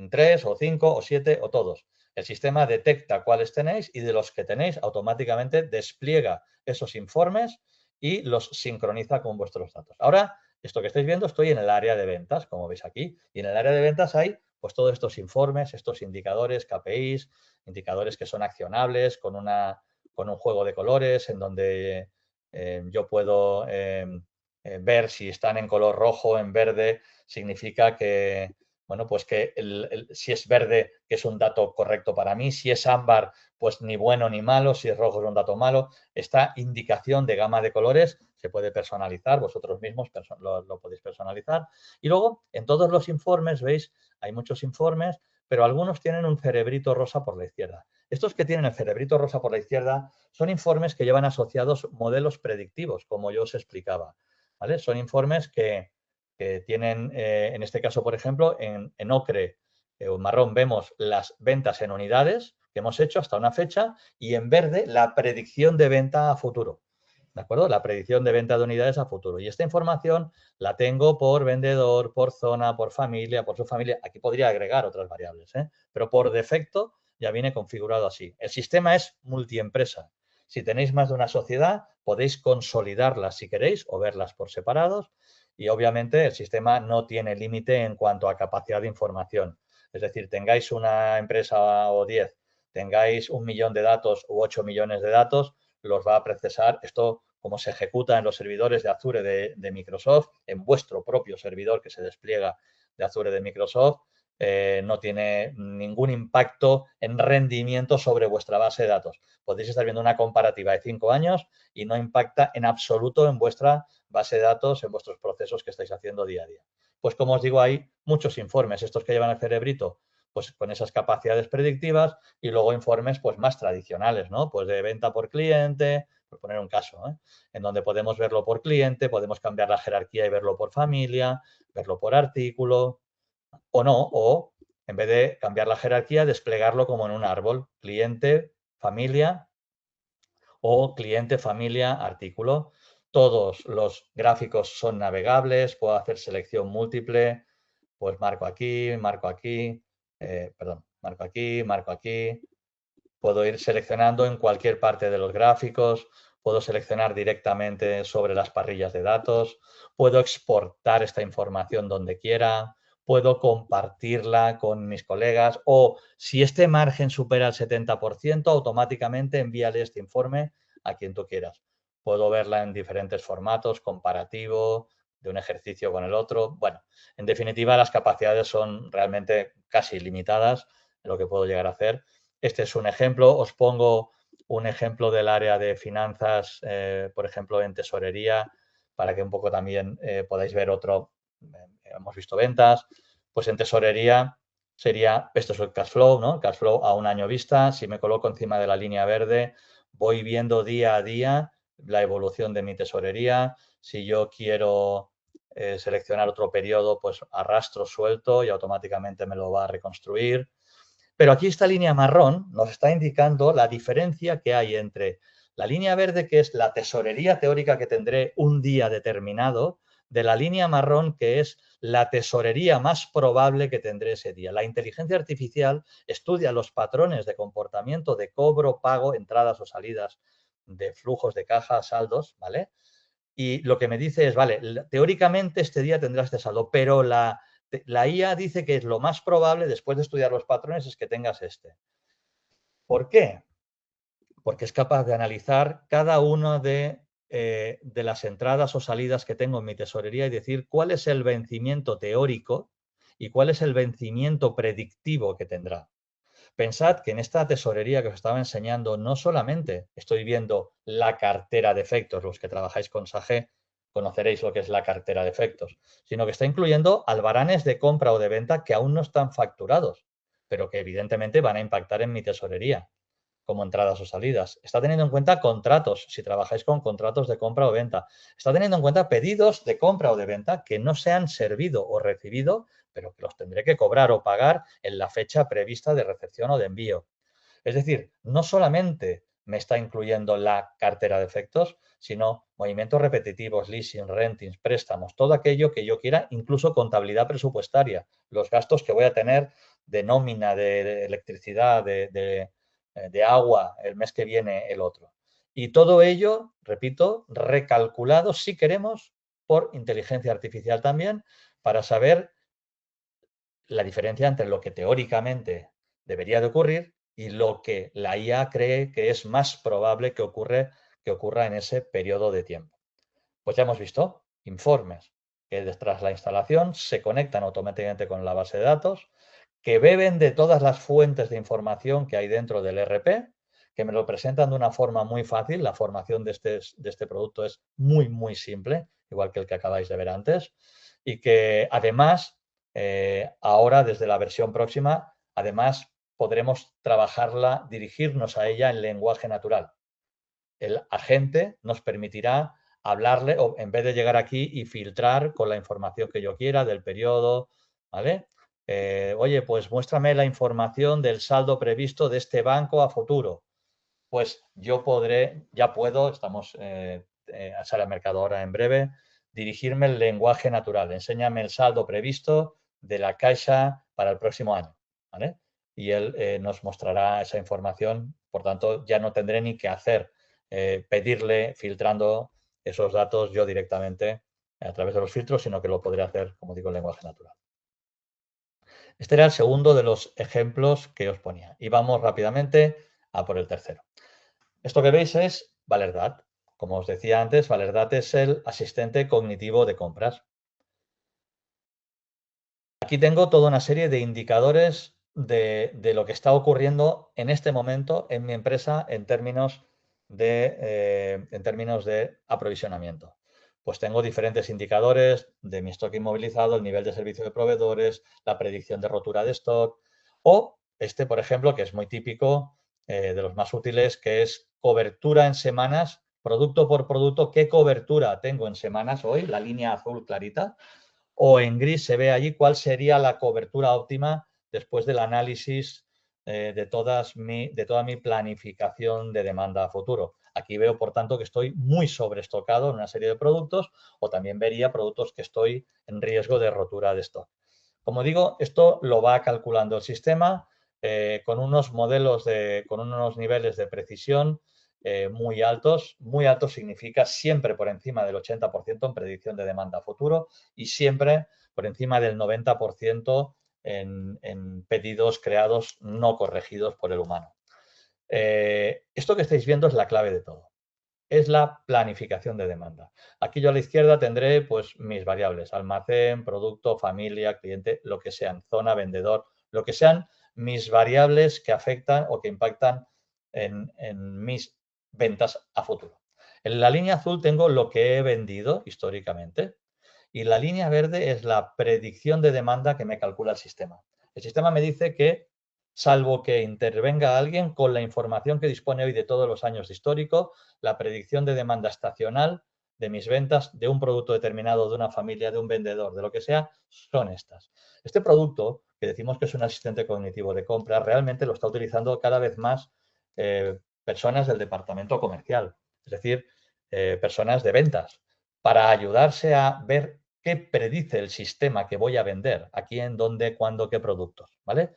3 o 5 o 7 o todos. El sistema detecta cuáles tenéis y de los que tenéis automáticamente despliega esos informes y los sincroniza con vuestros datos. Ahora, esto que estáis viendo, estoy en el área de ventas, como veis aquí, y en el área de ventas hay pues todos estos informes, estos indicadores, KPIs, indicadores que son accionables con un juego de colores en donde yo puedo ver si están en color rojo, en verde, significa que, bueno, pues que si es verde, que es un dato correcto para mí, si es ámbar, pues ni bueno ni malo, si es rojo es un dato malo. Esta indicación de gama de colores se puede personalizar, vosotros mismos lo podéis personalizar. Y luego, en todos los informes, veis, hay muchos informes, pero algunos tienen un cerebrito rosa por la izquierda. Estos que tienen el cerebrito rosa por la izquierda son informes que llevan asociados modelos predictivos, como yo os explicaba, ¿vale? Son informes que tienen, en este caso, por ejemplo, en ocre o marrón vemos las ventas en unidades que hemos hecho hasta una fecha y en verde la predicción de venta a futuro. ¿De acuerdo? La predicción de venta de unidades a futuro. Y esta información la tengo por vendedor, por zona, por familia, por subfamilia. Aquí podría agregar otras variables, ¿eh? Pero por defecto ya viene configurado así. El sistema es multiempresa. Si tenéis más de una sociedad, podéis consolidarlas si queréis o verlas por separados. Y obviamente el sistema no tiene límite en cuanto a capacidad de información. Es decir, tengáis una empresa o 10, tengáis 1 millón de datos u 8 millones de datos, los va a procesar. Esto, como se ejecuta en los servidores de Azure de Microsoft, en vuestro propio servidor que se despliega de Azure de Microsoft, no tiene ningún impacto en rendimiento sobre vuestra base de datos. Podéis estar viendo una comparativa de 5 años y no impacta en absoluto en vuestra base de datos, en vuestros procesos que estáis haciendo día a día. Pues como os digo, hay muchos informes, estos que llevan el cerebrito, pues con esas capacidades predictivas y luego informes pues más tradicionales, ¿no? Pues de venta por cliente, por poner un caso, ¿eh? En donde podemos verlo por cliente, podemos cambiar la jerarquía y verlo por familia, verlo por artículo o no, o en vez de cambiar la jerarquía, desplegarlo como en un árbol, cliente, familia o cliente, familia, artículo. Todos los gráficos son navegables, puedo hacer selección múltiple, pues marco aquí, marco aquí. Puedo ir seleccionando en cualquier parte de los gráficos, puedo seleccionar directamente sobre las parrillas de datos, puedo exportar esta información donde quiera, puedo compartirla con mis colegas o si este margen supera el 70%, automáticamente envíale este informe a quien tú quieras. Puedo verla en diferentes formatos, comparativo, de un ejercicio con el otro. Bueno, en definitiva, las capacidades son realmente casi ilimitadas en lo que puedo llegar a hacer. Este es un ejemplo. Os pongo un ejemplo del área de finanzas, por ejemplo, en tesorería, para que un poco también podáis ver otro. Hemos visto ventas. Pues en tesorería sería, esto es el cash flow, ¿no? El cash flow a un año vista. Si me coloco encima de la línea verde, voy viendo día a día la evolución de mi tesorería. Si yo quiero seleccionar otro periodo, pues arrastro suelto y automáticamente me lo va a reconstruir. Pero aquí esta línea marrón nos está indicando la diferencia que hay entre la línea verde, que es la tesorería teórica que tendré un día determinado, de la línea marrón, que es la tesorería más probable que tendré ese día. La inteligencia artificial estudia los patrones de comportamiento de cobro, pago, entradas o salidas de flujos de caja, saldos, ¿vale? Y lo que me dice es, vale, teóricamente este día tendrás este saldo, pero la IA dice que es lo más probable, después de estudiar los patrones, es que tengas este. ¿Por qué? porque es capaz de analizar cada una de las entradas o salidas que tengo en mi tesorería y decir cuál es el vencimiento teórico y cuál es el vencimiento predictivo que tendrá. Pensad que en esta tesorería que os estaba enseñando no solamente estoy viendo la cartera de efectos, los que trabajáis con SAGE conoceréis lo que es la cartera de efectos, sino que está incluyendo albaranes de compra o de venta que aún no están facturados, pero que evidentemente van a impactar en mi tesorería como entradas o salidas. Está teniendo en cuenta contratos, si trabajáis con contratos de compra o venta. Está teniendo en cuenta pedidos de compra o de venta que no se han servido o recibido, pero que los tendré que cobrar o pagar en la fecha prevista de recepción o de envío. Es decir, no solamente me está incluyendo la cartera de efectos, sino movimientos repetitivos, leasing, rentings, préstamos, todo aquello que yo quiera, incluso contabilidad presupuestaria, los gastos que voy a tener de nómina, de electricidad, de agua el mes que viene el otro. Y todo ello, repito, recalculado si queremos por inteligencia artificial también para saber la diferencia entre lo que teóricamente debería de ocurrir y lo que la IA cree que es más probable que ocurra en ese periodo de tiempo. Pues ya hemos visto informes que tras la instalación se conectan automáticamente con la base de datos, que beben de todas las fuentes de información que hay dentro del ERP, que me lo presentan de una forma muy fácil. La formación de este producto es muy, muy simple, igual que el que acabáis de ver antes, y que además, ahora desde la versión próxima, además podremos trabajarla, dirigirnos a ella en lenguaje natural. El agente nos permitirá hablarle, o en vez de llegar aquí y filtrar con la información que yo quiera del periodo, ¿vale? Oye, pues muéstrame la información del saldo previsto de este banco a futuro. Pues yo ya puedo, estamos a salir al mercado ahora en breve, dirigirme el lenguaje natural. Enséñame el saldo previsto de la Caixa para el próximo año, ¿vale? Y él nos mostrará esa información, por tanto, ya no tendré ni que hacer pedirle filtrando esos datos yo directamente a través de los filtros, sino que lo podré hacer, como digo, en lenguaje natural. Este era el segundo de los ejemplos que os ponía. Y vamos rápidamente a por el tercero. Esto que veis es Valerdad. Como os decía antes, Valerdad es el asistente cognitivo de compras. Aquí tengo toda una serie de indicadores de lo que está ocurriendo en este momento en mi empresa en términos de aprovisionamiento. Pues tengo diferentes indicadores de mi stock inmovilizado, el nivel de servicio de proveedores, la predicción de rotura de stock o este, por ejemplo, que es muy típico, de los más útiles, que es cobertura en semanas, producto por producto, qué cobertura tengo en semanas hoy, la línea azul clarita, o en gris se ve allí cuál sería la cobertura óptima después del análisis de toda mi planificación de demanda a futuro. Aquí veo, por tanto, que estoy muy sobreestocado en una serie de productos o también vería productos que estoy en riesgo de rotura de stock. Como digo, esto lo va calculando el sistema con unos con unos niveles de precisión muy altos. Muy altos significa siempre por encima del 80% en predicción de demanda a futuro y siempre por encima del 90% en pedidos creados no corregidos por el humano. Esto que estáis viendo es la clave de todo. Es la planificación de demanda. Aquí yo a la izquierda tendré pues mis variables, almacén, producto, familia, cliente, lo que sean, zona, vendedor, lo que sean mis variables que afectan o que impactan en mis ventas a futuro. En la línea azul tengo lo que he vendido históricamente y la línea verde es la predicción de demanda que me calcula el sistema. El sistema me dice que, salvo que intervenga alguien con la información que dispone hoy de todos los años de histórico, la predicción de demanda estacional de mis ventas, de un producto determinado, de una familia, de un vendedor, de lo que sea, son estas. Este producto, que decimos que es un asistente cognitivo de compra, realmente lo está utilizando cada vez más personas del departamento comercial, es decir, personas de ventas, para ayudarse a ver qué predice el sistema que voy a vender, a quién, dónde, cuándo, qué productos, ¿vale?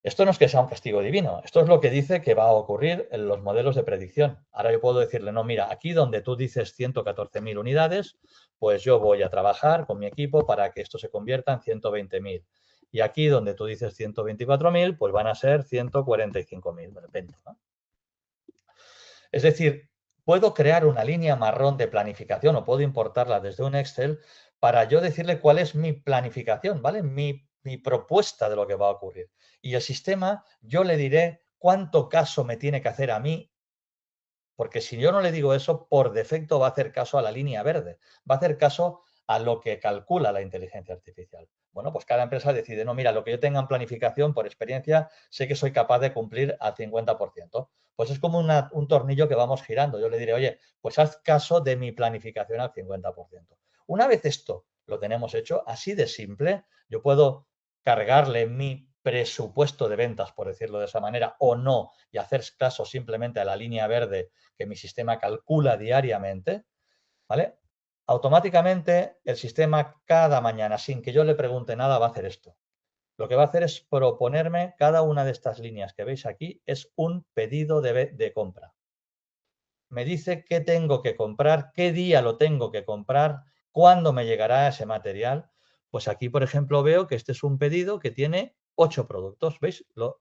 Esto no es que sea un castigo divino, esto es lo que dice que va a ocurrir en los modelos de predicción. Ahora yo puedo decirle, no, mira, aquí donde tú dices 114.000 unidades, pues yo voy a trabajar con mi equipo para que esto se convierta en 120.000. Y aquí donde tú dices 124.000, pues van a ser 145.000, de repente, ¿no? Es decir, puedo crear una línea marrón de planificación o puedo importarla desde un Excel para yo decirle cuál es mi planificación, ¿vale? Mi propuesta de lo que va a ocurrir. Y el sistema, yo le diré cuánto caso me tiene que hacer a mí, porque si yo no le digo eso, por defecto va a hacer caso a la línea verde, va a hacer caso a lo que calcula la inteligencia artificial. Bueno, pues cada empresa decide, no, mira, lo que yo tenga en planificación, por experiencia, sé que soy capaz de cumplir al 50%. Pues es como un tornillo que vamos girando. Yo le diré, oye, pues haz caso de mi planificación al 50%. Una vez esto lo tenemos hecho, así de simple, yo puedo cargarle mi presupuesto de ventas, por decirlo de esa manera, o no, y hacer caso simplemente a la línea verde que mi sistema calcula diariamente, ¿vale? Automáticamente el sistema cada mañana, sin que yo le pregunte nada, va a hacer esto. Lo que va a hacer es proponerme cada una de estas líneas que veis aquí, es un pedido de compra. Me dice qué tengo que comprar, qué día lo tengo que comprar, cuándo me llegará ese material. Pues aquí, por ejemplo, veo que este es un pedido que tiene 8 productos. ¿Veis? Lo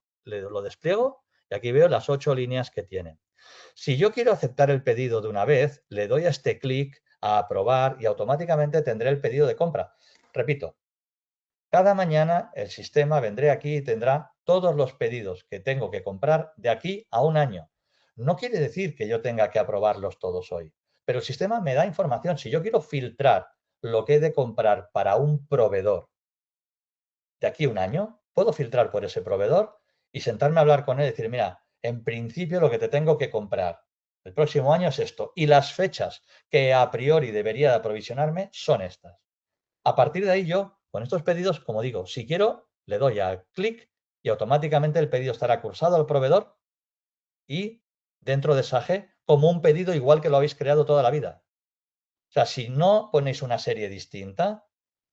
despliego y aquí veo las 8 líneas que tiene. Si yo quiero aceptar el pedido de una vez, le doy a este clic a aprobar y automáticamente tendré el pedido de compra. Repito, cada mañana el sistema vendré aquí y tendrá todos los pedidos que tengo que comprar de aquí a un año. No quiere decir que yo tenga que aprobarlos todos hoy, pero el sistema me da información. Si yo quiero filtrar lo que he de comprar para un proveedor de aquí a un año, puedo filtrar por ese proveedor y sentarme a hablar con él y decir, mira, en principio lo que te tengo que comprar el próximo año es esto y las fechas que a priori debería de aprovisionarme son estas. A partir de ahí yo, con estos pedidos, como digo, si quiero, le doy al clic y automáticamente el pedido estará cursado al proveedor y dentro de SAGE como un pedido igual que lo habéis creado toda la vida. O sea, si no ponéis una serie distinta,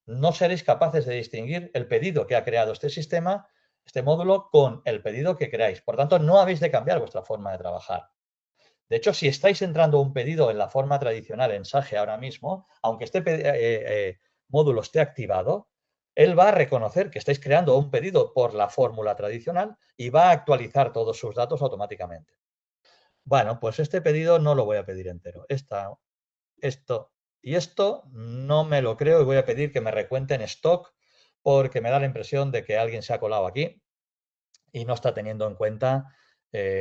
no seréis capaces de distinguir el pedido que ha creado este sistema, este módulo, con el pedido que creáis. Por tanto, no habéis de cambiar vuestra forma de trabajar. De hecho, si estáis entrando un pedido en la forma tradicional en SAGE ahora mismo, aunque este módulo esté activado, él va a reconocer que estáis creando un pedido por la fórmula tradicional y va a actualizar todos sus datos automáticamente. Bueno, pues este pedido no lo voy a pedir entero. Esto y esto no me lo creo y voy a pedir que me recuenten stock porque me da la impresión de que alguien se ha colado aquí y no está teniendo en cuenta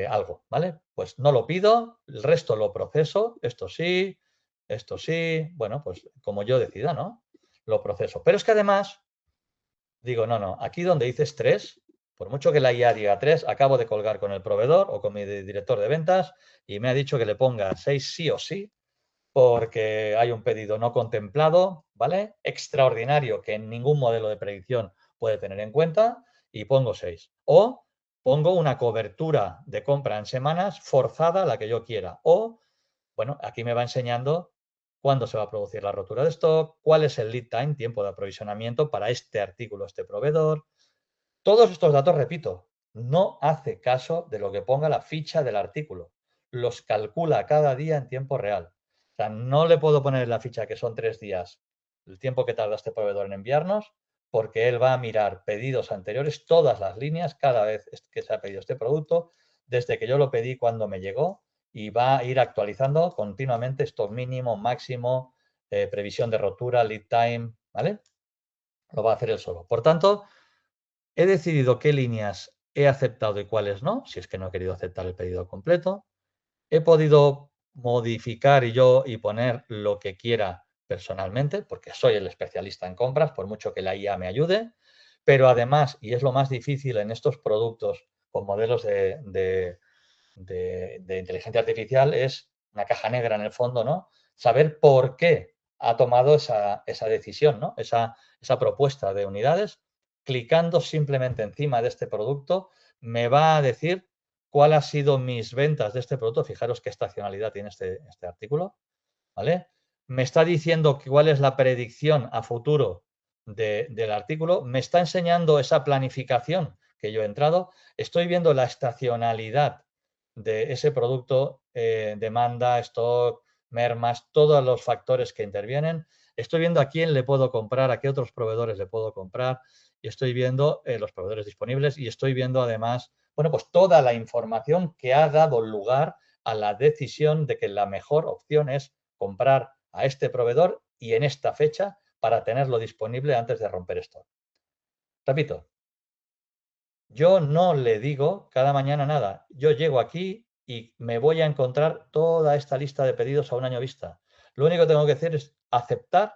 algo, ¿vale? Pues no lo pido, el resto lo proceso, esto sí, bueno, pues como yo decida, ¿no? Lo proceso. Pero es que además digo, no, aquí donde dices 3, por mucho que la IA diga 3, acabo de colgar con el proveedor o con mi director de ventas y me ha dicho que le ponga 6 sí o sí, porque hay un pedido no contemplado, ¿vale? Extraordinario que en ningún modelo de predicción puede tener en cuenta y pongo 6. O pongo una cobertura de compra en semanas forzada, la que yo quiera. O, bueno, aquí me va enseñando cuándo se va a producir la rotura de stock, cuál es el lead time, tiempo de aprovisionamiento para este artículo, este proveedor. Todos estos datos, repito, no hace caso de lo que ponga la ficha del artículo. Los calcula cada día en tiempo real. O sea, no le puedo poner en la ficha que son 3 días el tiempo que tarda este proveedor en enviarnos, porque él va a mirar pedidos anteriores, todas las líneas, cada vez que se ha pedido este producto, desde que yo lo pedí, cuando me llegó, y va a ir actualizando continuamente stock mínimo, máximo, previsión de rotura, lead time, ¿vale? Lo va a hacer él solo. Por tanto, he decidido qué líneas he aceptado y cuáles no, si es que no he querido aceptar el pedido completo. He podido modificar y poner lo que quiera personalmente, porque soy el especialista en compras, por mucho que la IA me ayude. Pero además, y es lo más difícil en estos productos con modelos de inteligencia artificial, es una caja negra en el fondo, ¿no? Saber por qué ha tomado esa decisión, ¿no? Esa propuesta de unidades. Clicando simplemente encima de este producto, me va a decir cuál ha sido mis ventas de este producto. Fijaros qué estacionalidad tiene este artículo, ¿vale? Me está diciendo cuál es la predicción a futuro del artículo. Me está enseñando esa planificación que yo he entrado. Estoy viendo la estacionalidad de ese producto, demanda, stock, mermas, todos los factores que intervienen. Estoy viendo a quién le puedo comprar, a qué otros proveedores le puedo comprar, y estoy viendo los proveedores disponibles y estoy viendo además, bueno, pues toda la información que ha dado lugar a la decisión de que la mejor opción es comprar a este proveedor y en esta fecha para tenerlo disponible antes de romper stock. Repito, yo no le digo cada mañana nada. Yo llego aquí y me voy a encontrar toda esta lista de pedidos a un año vista. Lo único que tengo que hacer es aceptar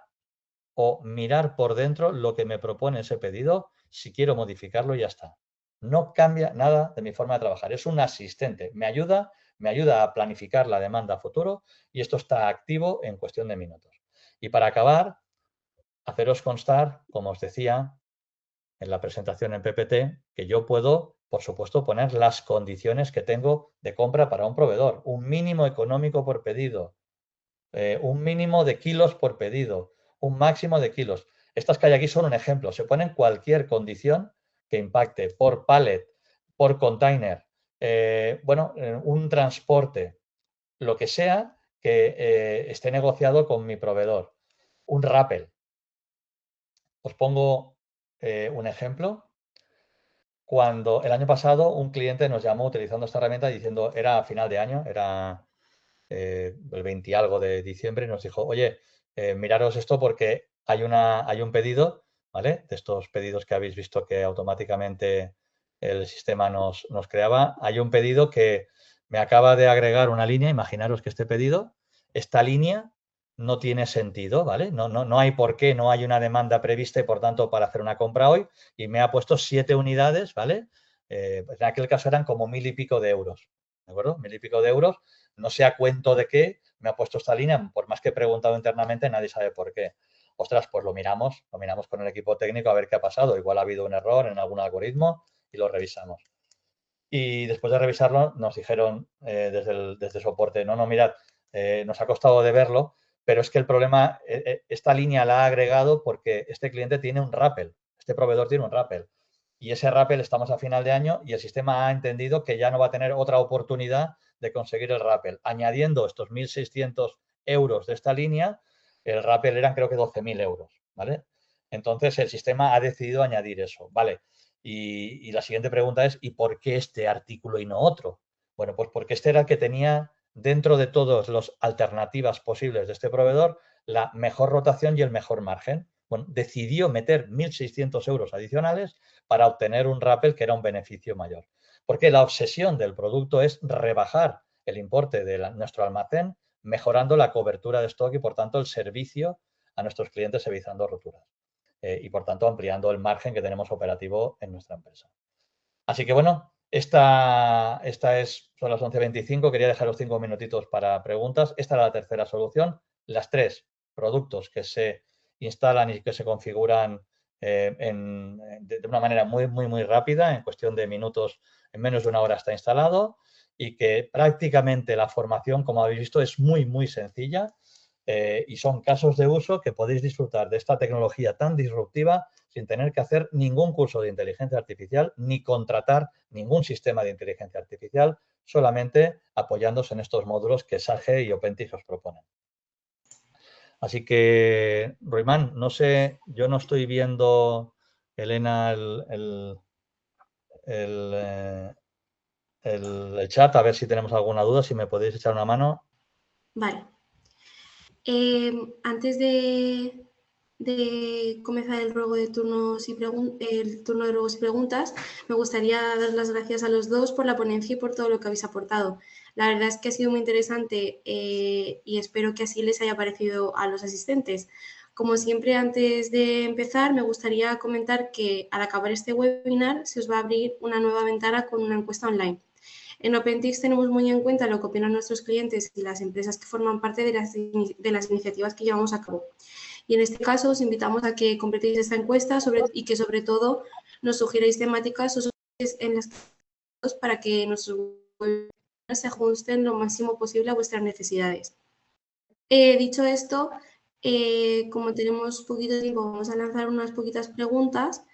o mirar por dentro lo que me propone ese pedido, si quiero modificarlo y ya está. No cambia nada de mi forma de trabajar. Es un asistente. Me ayuda a planificar la demanda a futuro y esto está activo en cuestión de minutos. Y para acabar, haceros constar, como os decía en la presentación en PPT, que yo puedo, por supuesto, poner las condiciones que tengo de compra para un proveedor. Un mínimo económico por pedido, un mínimo de kilos por pedido, un máximo de kilos. Estas que hay aquí son un ejemplo. Se ponen cualquier condición que impacte por pallet, por container, un transporte, lo que sea que esté negociado con mi proveedor. Un rappel. Os pongo un ejemplo. Cuando el año pasado un cliente nos llamó utilizando esta herramienta diciendo, era a final de año, era el 20 y algo de diciembre, y nos dijo, oye, miraros esto porque hay un pedido, ¿vale? De estos pedidos que habéis visto que automáticamente el sistema nos creaba. Hay un pedido que me acaba de agregar una línea. Imaginaros que esta línea no tiene sentido, ¿vale? No hay por qué, no hay una demanda prevista y por tanto para hacer una compra hoy, y me ha puesto 7 unidades, ¿vale? En aquel caso eran como 1000 y pico de euros, ¿de acuerdo? 1000 y pico de euros. No sé a cuento de qué me ha puesto esta línea, por más que he preguntado internamente, nadie sabe por qué. Ostras, pues lo miramos con el equipo técnico a ver qué ha pasado. Igual ha habido un error en algún algoritmo y lo revisamos. Y después de revisarlo nos dijeron desde soporte, no, mirad, nos ha costado de verlo, pero es que el problema, esta línea la ha agregado porque este cliente tiene un rappel, este proveedor tiene un rappel. Y ese rappel estamos a final de año y el sistema ha entendido que ya no va a tener otra oportunidad de conseguir el rappel. Añadiendo estos 1.600 euros de esta línea, el rappel eran creo que 12.000 euros, ¿vale? Entonces el sistema ha decidido añadir eso, ¿vale? Y la siguiente pregunta es, ¿y por qué este artículo y no otro? Bueno, pues porque este era el que tenía, dentro de todas las alternativas posibles de este proveedor, la mejor rotación y el mejor margen. Bueno, decidió meter 1.600 euros adicionales para obtener un rappel que era un beneficio mayor. Porque la obsesión del producto es rebajar el importe de nuestro almacén, mejorando la cobertura de stock y, por tanto, el servicio a nuestros clientes evitando roturas. Y, por tanto, ampliando el margen que tenemos operativo en nuestra empresa. Así que, bueno, son las 11:25. Quería dejaros 5 minutitos para preguntas. Esta era la tercera solución. Las 3 productos que se instalan y que se configuran de una manera muy, muy, muy rápida, en cuestión de minutos, en menos de una hora está instalado, y que prácticamente la formación, como habéis visto, es muy, muy sencilla. Y son casos de uso que podéis disfrutar de esta tecnología tan disruptiva sin tener que hacer ningún curso de inteligencia artificial ni contratar ningún sistema de inteligencia artificial, solamente apoyándose en estos módulos que Sage y OpenTix os proponen. Así que, Roimán, no sé, yo no estoy viendo, Elena, el chat, a ver si tenemos alguna duda, si me podéis echar una mano. Vale. Antes de comenzar el turno de ruegos y preguntas, me gustaría dar las gracias a los dos por la ponencia y por todo lo que habéis aportado. La verdad es que ha sido muy interesante y espero que así les haya parecido a los asistentes. Como siempre, antes de empezar, me gustaría comentar que al acabar este webinar se os va a abrir una nueva ventana con una encuesta online. En OpenTix tenemos muy en cuenta lo que opinan nuestros clientes y las empresas que forman parte de las iniciativas que llevamos a cabo. Y en este caso os invitamos a que completéis esta encuesta y que sobre todo nos sugiráis temáticas o en las para que nuestros webinars se ajusten lo máximo posible a vuestras necesidades. Dicho esto, como tenemos poquito tiempo, vamos a lanzar unas poquitas preguntas.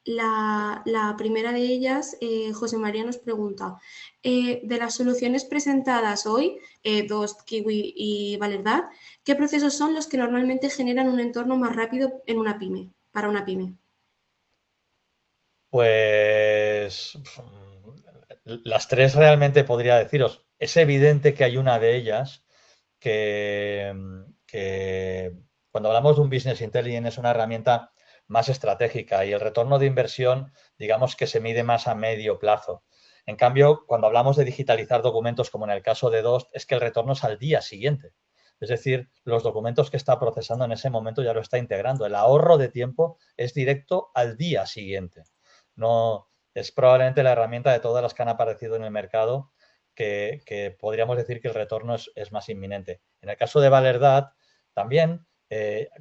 La primera de ellas, José María nos pregunta, de las soluciones presentadas hoy, dos, Kiwi y Valerdad, ¿qué procesos son los que normalmente generan un entorno más rápido en una pyme, para una pyme? Pues las tres realmente podría deciros, es evidente que hay una de ellas que cuando hablamos de un Business Intelligence es una herramienta más estratégica y el retorno de inversión, digamos que se mide más a medio plazo. En cambio, cuando hablamos de digitalizar documentos, como en el caso de DOST, es que el retorno es al día siguiente. Es decir, los documentos que está procesando en ese momento ya lo está integrando. El ahorro de tiempo es directo al día siguiente. No, es probablemente la herramienta de todas las que han aparecido en el mercado que podríamos decir que el retorno es más inminente. En el caso de Valerdad, también,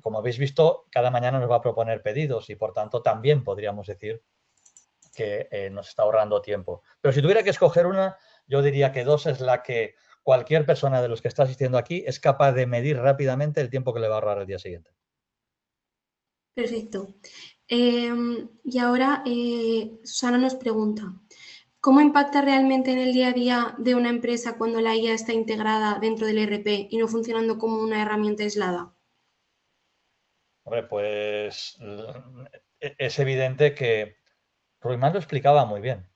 como habéis visto, cada mañana nos va a proponer pedidos y, por tanto, también podríamos decir que nos está ahorrando tiempo. Pero si tuviera que escoger una, yo diría que DOST es la que cualquier persona de los que está asistiendo aquí es capaz de medir rápidamente el tiempo que le va a ahorrar el día siguiente. Perfecto. Y ahora Susana nos pregunta, ¿cómo impacta realmente en el día a día de una empresa cuando la IA está integrada dentro del ERP y no funcionando como una herramienta aislada? Hombre, pues es evidente que Ruimán lo explicaba muy bien.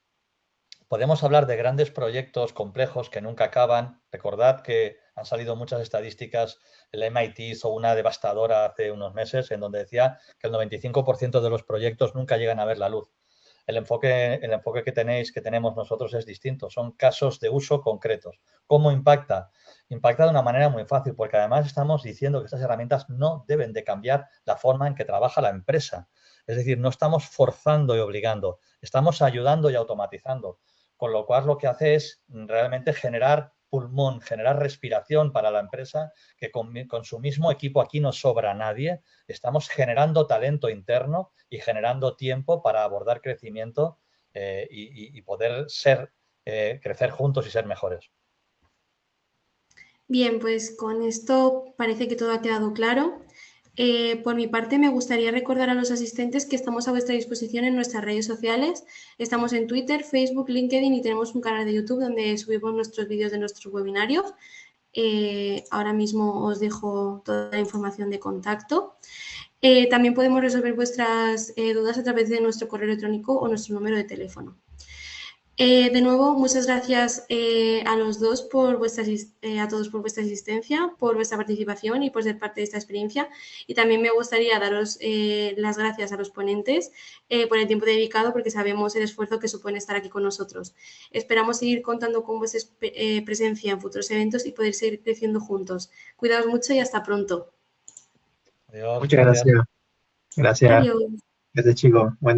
Podemos hablar de grandes proyectos complejos que nunca acaban. Recordad que han salido muchas estadísticas. El MIT hizo una devastadora hace unos meses en donde decía que el 95% de los proyectos nunca llegan a ver la luz. El enfoque que tenemos nosotros es distinto. Son casos de uso concretos. ¿Cómo impacta? Impacta de una manera muy fácil, porque además estamos diciendo que estas herramientas no deben de cambiar la forma en que trabaja la empresa. Es decir, no estamos forzando y obligando, estamos ayudando y automatizando. Con lo cual lo que hace es realmente generar pulmón, generar respiración para la empresa, que con su mismo equipo aquí no sobra nadie. Estamos generando talento interno y generando tiempo para abordar crecimiento y poder crecer juntos y ser mejores. Bien, pues con esto parece que todo ha quedado claro. Por mi parte, me gustaría recordar a los asistentes que estamos a vuestra disposición en nuestras redes sociales. Estamos en Twitter, Facebook, LinkedIn y tenemos un canal de YouTube donde subimos nuestros vídeos de nuestros webinarios. Ahora mismo os dejo toda la información de contacto. También podemos resolver vuestras dudas a través de nuestro correo electrónico o nuestro número de teléfono. De nuevo, muchas gracias a los dos a todos por vuestra asistencia, por vuestra participación y por ser parte de esta experiencia. Y también me gustaría daros las gracias a los ponentes por el tiempo dedicado, porque sabemos el esfuerzo que supone estar aquí con nosotros. Esperamos seguir contando con vuestra presencia en futuros eventos y poder seguir creciendo juntos. Cuidaos mucho y hasta pronto. Adiós, Muchas gracias. Gracias. Adiós. Gracias, chicos. Buen